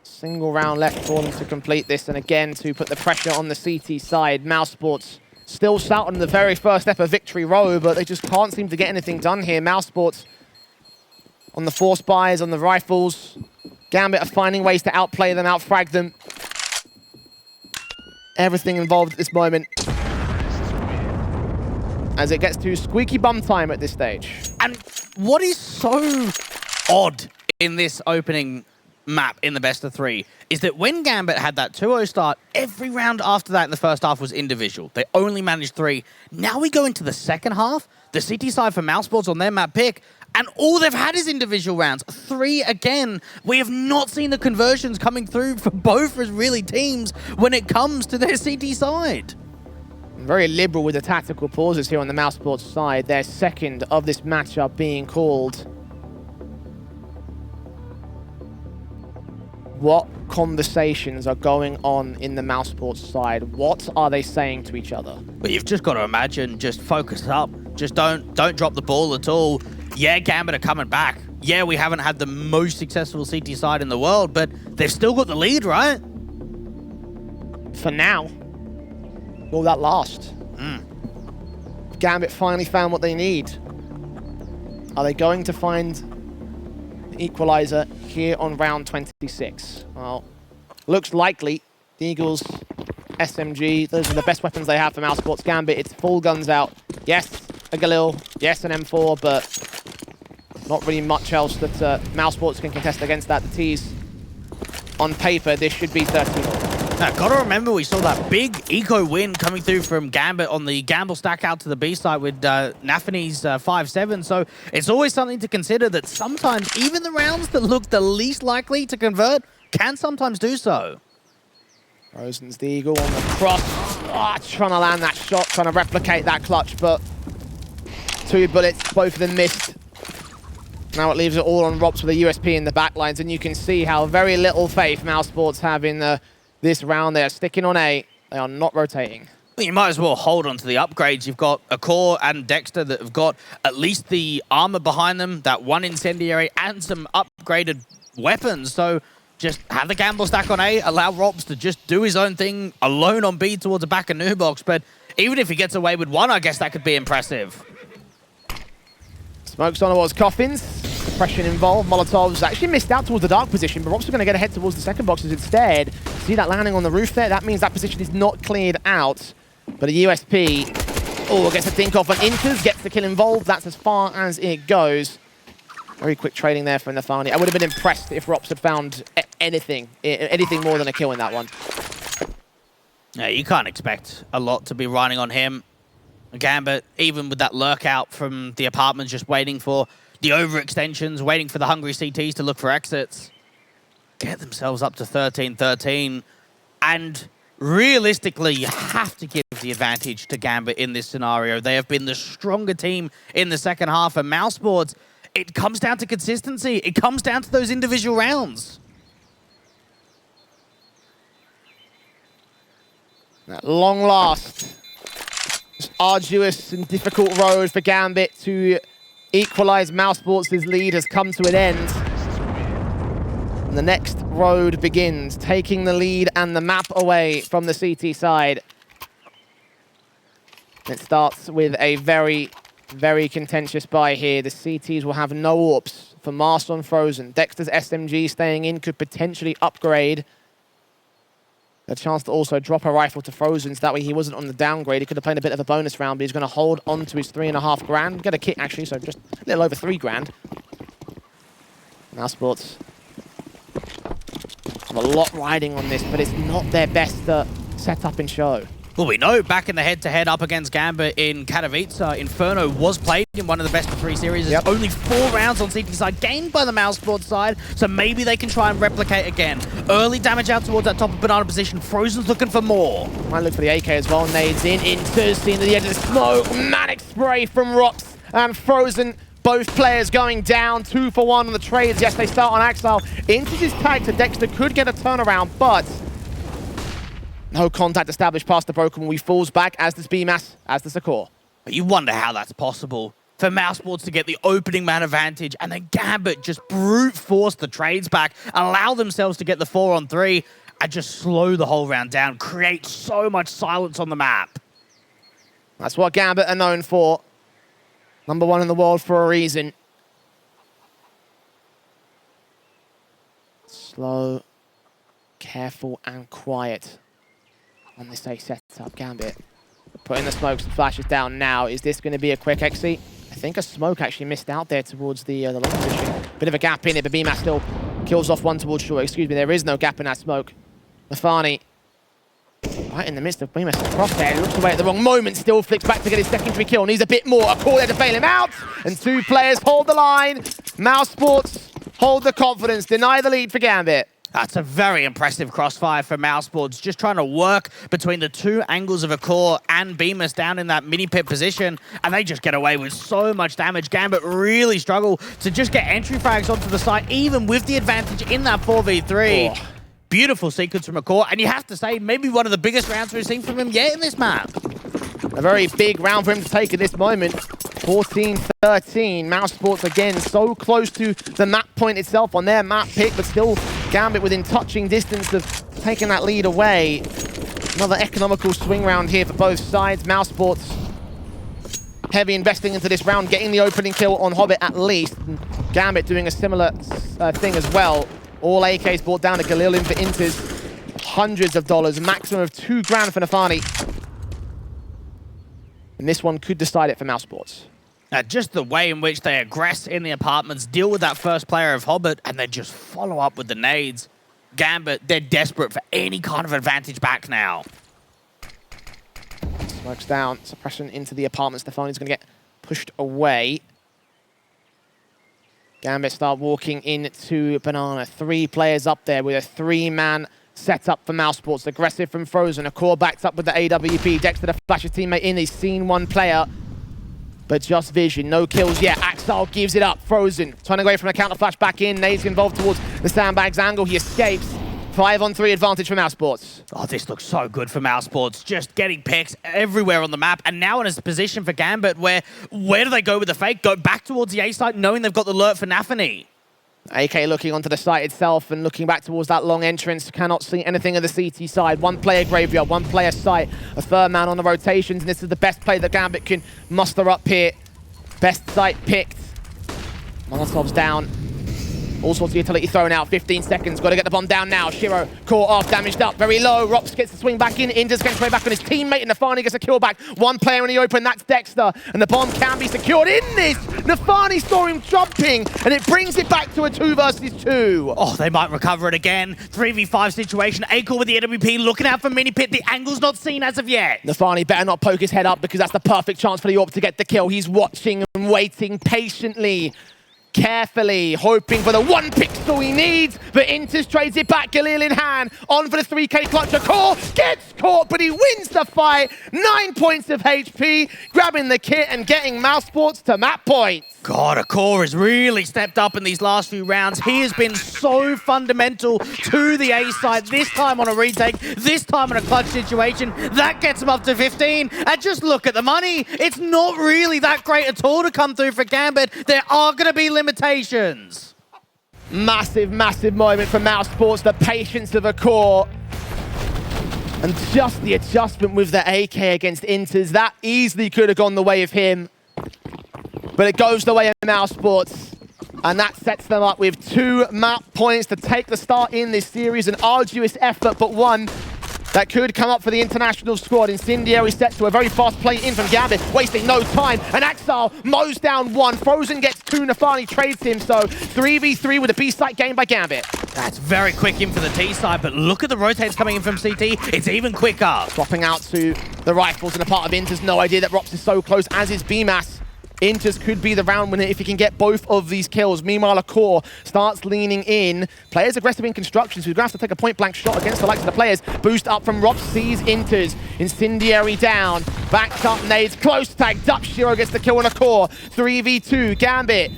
Single round left for them to complete this, and again to put the pressure on the CT side. mousesports still sat on the very first step of victory row, but they just can't seem to get anything done here. mousesports on the force buys, on the rifles. Gambit are finding ways to outplay them, outfrag them. Everything involved at this moment, as it gets to squeaky bum time at this stage. And what is so odd in this opening map in the best of 3 is that when Gambit had that 2-0 start, every round after that in the first half was individual. They only managed 3. Now we go into the second half, the CT side for mousesports on their map pick, and all they've had is individual rounds. 3 again. We have not seen the conversions coming through for both really teams when it comes to their CT side. Very liberal with the tactical pauses here on the mousesports side. Their second of this matchup being called. What conversations are going on in the mousesports side? What are they saying to each other? But you've just got to imagine, just focus up. Just don't drop the ball at all. Yeah, Gambit are coming back. Yeah, we haven't had the most successful CT side in the world, but they've still got the lead, right? For now. Will that last? Gambit finally found what they need. Are they going to find equalizer here on round 26? Well, looks likely. The Eagles, SMG, those are the best weapons they have for mousesports. Gambit, it's full guns out. Yes, a Galil, yes, an M4, but not really much else that mousesports can contest against that. The T's, on paper, this should be 13. Now, gotta remember, we saw that big eco win coming through from Gambit on the gamble stack out to the B side with Nafany's 5-7. So it's always something to consider that sometimes even the rounds that look the least likely to convert can sometimes do so. Rosen's the Eagle on the cross. Trying to land that shot, trying to replicate that clutch, but 2 bullets, both of them missed. Now it leaves it all on Rops with a USP in the backlines, and you can see how very little faith mousesports have in this round. They are sticking on A. They are not rotating. Well, you might as well hold on to the upgrades. You've got Akor and Dexter that have got at least the armor behind them, that 1 incendiary, and some upgraded weapons. So just have the gamble stack on A, allow Rops to just do his own thing alone on B towards the back of New Box. But even if he gets away with 1, I guess that could be impressive. Smokes on towards Coffins. Suppression involved. Molotovs actually missed out towards the dark position, but Rops are going to get ahead towards the second boxes instead. See that landing on the roof there? That means that position is not cleared out. But a USP, gets a think off on Inters, gets the kill involved. That's as far as it goes. Very quick trading there from Nafany. I would have been impressed if Rops had found anything more than a kill in that one. Yeah, you can't expect a lot to be riding on him. Gambit, even with that lurk out from the apartments, just waiting for the overextensions, waiting for the hungry CTs to look for exits. Get themselves up to 13-13. And realistically, you have to give the advantage to Gambit in this scenario. They have been the stronger team in the second half. And mousesports, it comes down to consistency. It comes down to those individual rounds. At long last, this arduous and difficult road for Gambit to equalize mousesports' lead has come to an end. And the next road begins, taking the lead and the map away from the CT side. It starts with a very Very contentious buy here. The CTs will have no AWPs for Master on Frozen. Dexter's SMG staying in could potentially upgrade. A chance to also drop a rifle to Frozen, so that way he wasn't on the downgrade. He could have played a bit of a bonus round, but he's going to hold on to his 3.5 grand. Get a kit, actually, so just a little over 3 grand. mousesports have a lot riding on this, but it's not their best setup and show. Well, we know back in the head-to-head up against Gambit in Katowice, Inferno was played in one of the best of 3 series. Yep. Only 4 rounds on CT side, gained by the mousesports side, so maybe they can try and replicate again. Early damage out towards that top of banana position. Frozen's looking for more. Might look for the AK as well. Nades in, into the edge of the smoke. Manic spray from Rox and Frozen. Both players going down, 2 for 1 on the trades. Yes, they start on Axel. Into his tag to Dexter, could get a turnaround, but no contact established past the broken wall. He falls back, as does BMAS, as does Sakor. But you wonder how that's possible. For mousesports to get the opening man advantage, and then Gambit just brute force the trades back, allow themselves to get the 4-on-3, and just slow the whole round down, create so much silence on the map. That's what Gambit are known for. Number 1 in the world for a reason. Slow, careful, and quiet on this A setup. Gambit putting the smokes and flashes down now. Is this going to be a quick exit? I think a smoke actually missed out there towards the long position. Bit of a gap in it, but BMAS still kills off one towards short. Excuse me, there is no gap in that smoke. Nafani, right in the midst of BMAS crosshair, looks away at the wrong moment, still flicks back to get his secondary kill. Needs a bit more. A call there to bail him out, and 2 players hold the line. mousesports hold the confidence, deny the lead for Gambit. That's a very impressive crossfire for mousesports, just trying to work between the 2 angles of a core and BMAS down in that mini-pit position, and they just get away with so much damage. Gambit really struggle to just get entry frags onto the site, even with the advantage in that 4v3. Oh. Beautiful sequence from a core, and you have to say, maybe one of the biggest rounds we've seen from him yet in this map. A very big round for him to take at this moment. 14-13. mousesports again so close to the map point itself on their map pick, but still Gambit within touching distance of taking that lead away. Another economical swing round here for both sides. mousesports heavy investing into this round, getting the opening kill on Hobbit at least. And Gambit doing a similar thing as well. All AKs brought down to Galilin for Inters. Hundreds of dollars, maximum of 2 grand for Nafani. And this one could decide it for mousesports. Just the way in which they aggress in the apartments, deal with that first player of Hobbit, and then just follow up with the nades. Gambit, they're desperate for any kind of advantage back now. Smokes down, suppression into the apartment. Stefani's going to get pushed away. Gambit start walking into Banana. 3 players up there with a 3-man setup for mousesports. Aggressive from Frozen. A core backed up with the AWP. Dexter, the flashes teammate in. He's seen 1 player, but just vision. No kills yet. Axel gives it up. Frozen trying to go from a counter flash back in. Nade's involved towards the sandbags angle. He escapes. 5-on-3 advantage for mousesports. Oh, this looks so good for mousesports. Just getting picks everywhere on the map. And now in a position for Gambit where do they go with the fake? Go back towards the A site knowing they've got the alert for Nafani. AK looking onto the site itself and looking back towards that long entrance. Cannot see anything of the CT side. 1 player graveyard, 1 player site. A 3rd man on the rotations. And this is the best play that Gambit can muster up here. Best site picked. Molotov's down. All sorts of utility thrown out. 15 seconds. Got to get the bomb down now. Shiro caught off, damaged up, very low. Rops gets the swing back in. Indus gets way back on his teammate, and Nafani gets a kill back. 1 player in the open, that's Dexter. And the bomb can be secured in this. Nafani saw him jumping, and it brings it back to a 2 versus 2. Oh, they might recover it again. 3v5 situation. A-Core with the AWP, looking out for mini-pit. The angle's not seen as of yet. Nafani better not poke his head up, because that's the perfect chance for the AWP to get the kill. He's watching and waiting patiently. Carefully, hoping for the 1 pixel he needs, but Inters trades it back, Galil in hand, on for the 3K clutch. A core gets caught, but he wins the fight. 9 points of HP, grabbing the kit and getting mousesports to map points. God, a core has really stepped up in these last few rounds. He has been so fundamental to the A side, this time on a retake, this time in a clutch situation. That gets him up to 15, and just look at the money. It's not really that great at all to come through for Gambit. There are going to be limitations. Massive, massive moment for mousesports, the patience of a core. And just the adjustment with the AK against Inters, that easily could have gone the way of him. but it goes the way of mousesports. And that sets them up with 2 map points to take the start in this series. An arduous effort, but one that could come up for the international squad. Incendiary set to a very fast play in from Gambit, wasting no time. And Axel mows down 1. Frozen gets 2. Nafani trades him, so 3v3 with a B-site game by Gambit. That's very quick in for the T side, but look at the rotates coming in from CT. It's even quicker. Swapping out to the rifles and a part of Inters. No idea that Rops is so close, as is BMAS. Inters could be the round winner if he can get both of these kills. Meanwhile, Akor starts leaning in. Players aggressive in construction, so he's going to have to take a point-blank shot against the likes of the players. Boost up from Rops, sees Inters. Incendiary down. Backed up nades. Close tagged up. Shiro gets the kill on Akor. 3v2. Gambit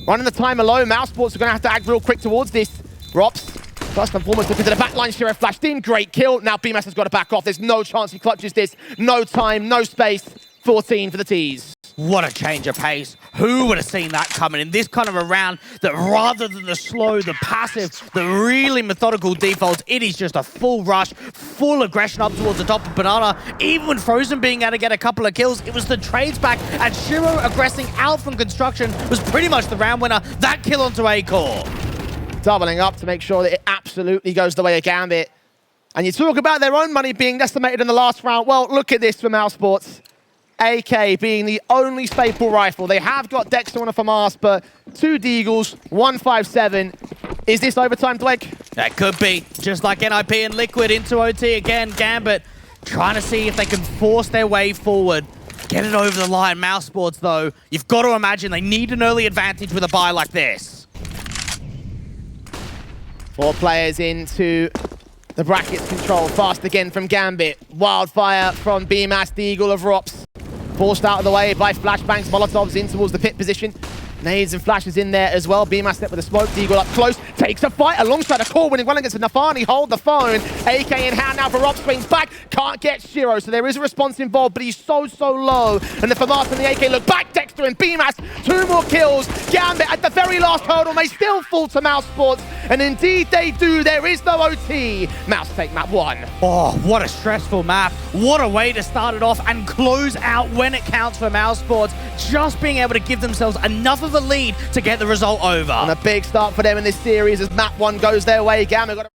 running the timer low. mousesports are going to have to act real quick towards this. Rops, first and foremost, looking to the back line. Shiro flashed in. Great kill. Now BMAS has got to back off. There's no chance he clutches this. No time, no space. 14 for the T's. What a change of pace. Who would have seen that coming in this kind of a round, that rather than the slow, the passive, the really methodical defaults, it is just a full rush, full aggression up towards the top of Banana. Even when Frozen being able to get a couple of kills, it was the trades back, and Shiro aggressing out from construction was pretty much the round winner. That kill onto Akor. Doubling up to make sure that it absolutely goes the way of Gambit. And you talk about their own money being decimated in the last round. Well, look at this for mousesports. AK being the only staple rifle. They have got Dexter on a FAMAS, but 2 Deagles, 157. Is this overtime, Dweg? That could be. Just like NIP and Liquid into OT again. Gambit trying to see if they can force their way forward. Get it over the line. mousesports, though, you've got to imagine they need an early advantage with a buy like this. 4 players into the brackets control. Fast again from Gambit. Wildfire from BMAS, the Eagle of Rops. Forced out of the way by flashbangs. Molotovs in towards the pit position. Nades and flashes in there as well. BMAS step with a smoke. Deagle up close. Takes a fight alongside a core, winning well against Nafani. Hold the phone. AK in hand now for Rob. Swings back. Can't get Shiro. So there is a response involved, but he's so low. And the FAMAS and the AK look back. Dexter and BMAS. 2 more kills. Gambit at the very last hurdle may still fall to mousesports. And indeed they do. There is no OT. Mouse take map 1. Oh, what a stressful map. What a way to start it off and close out when it counts for mousesports. Just being able to give themselves enough of a lead to get the result over. And a big start for them in this series as map 1 goes their way. Gambit got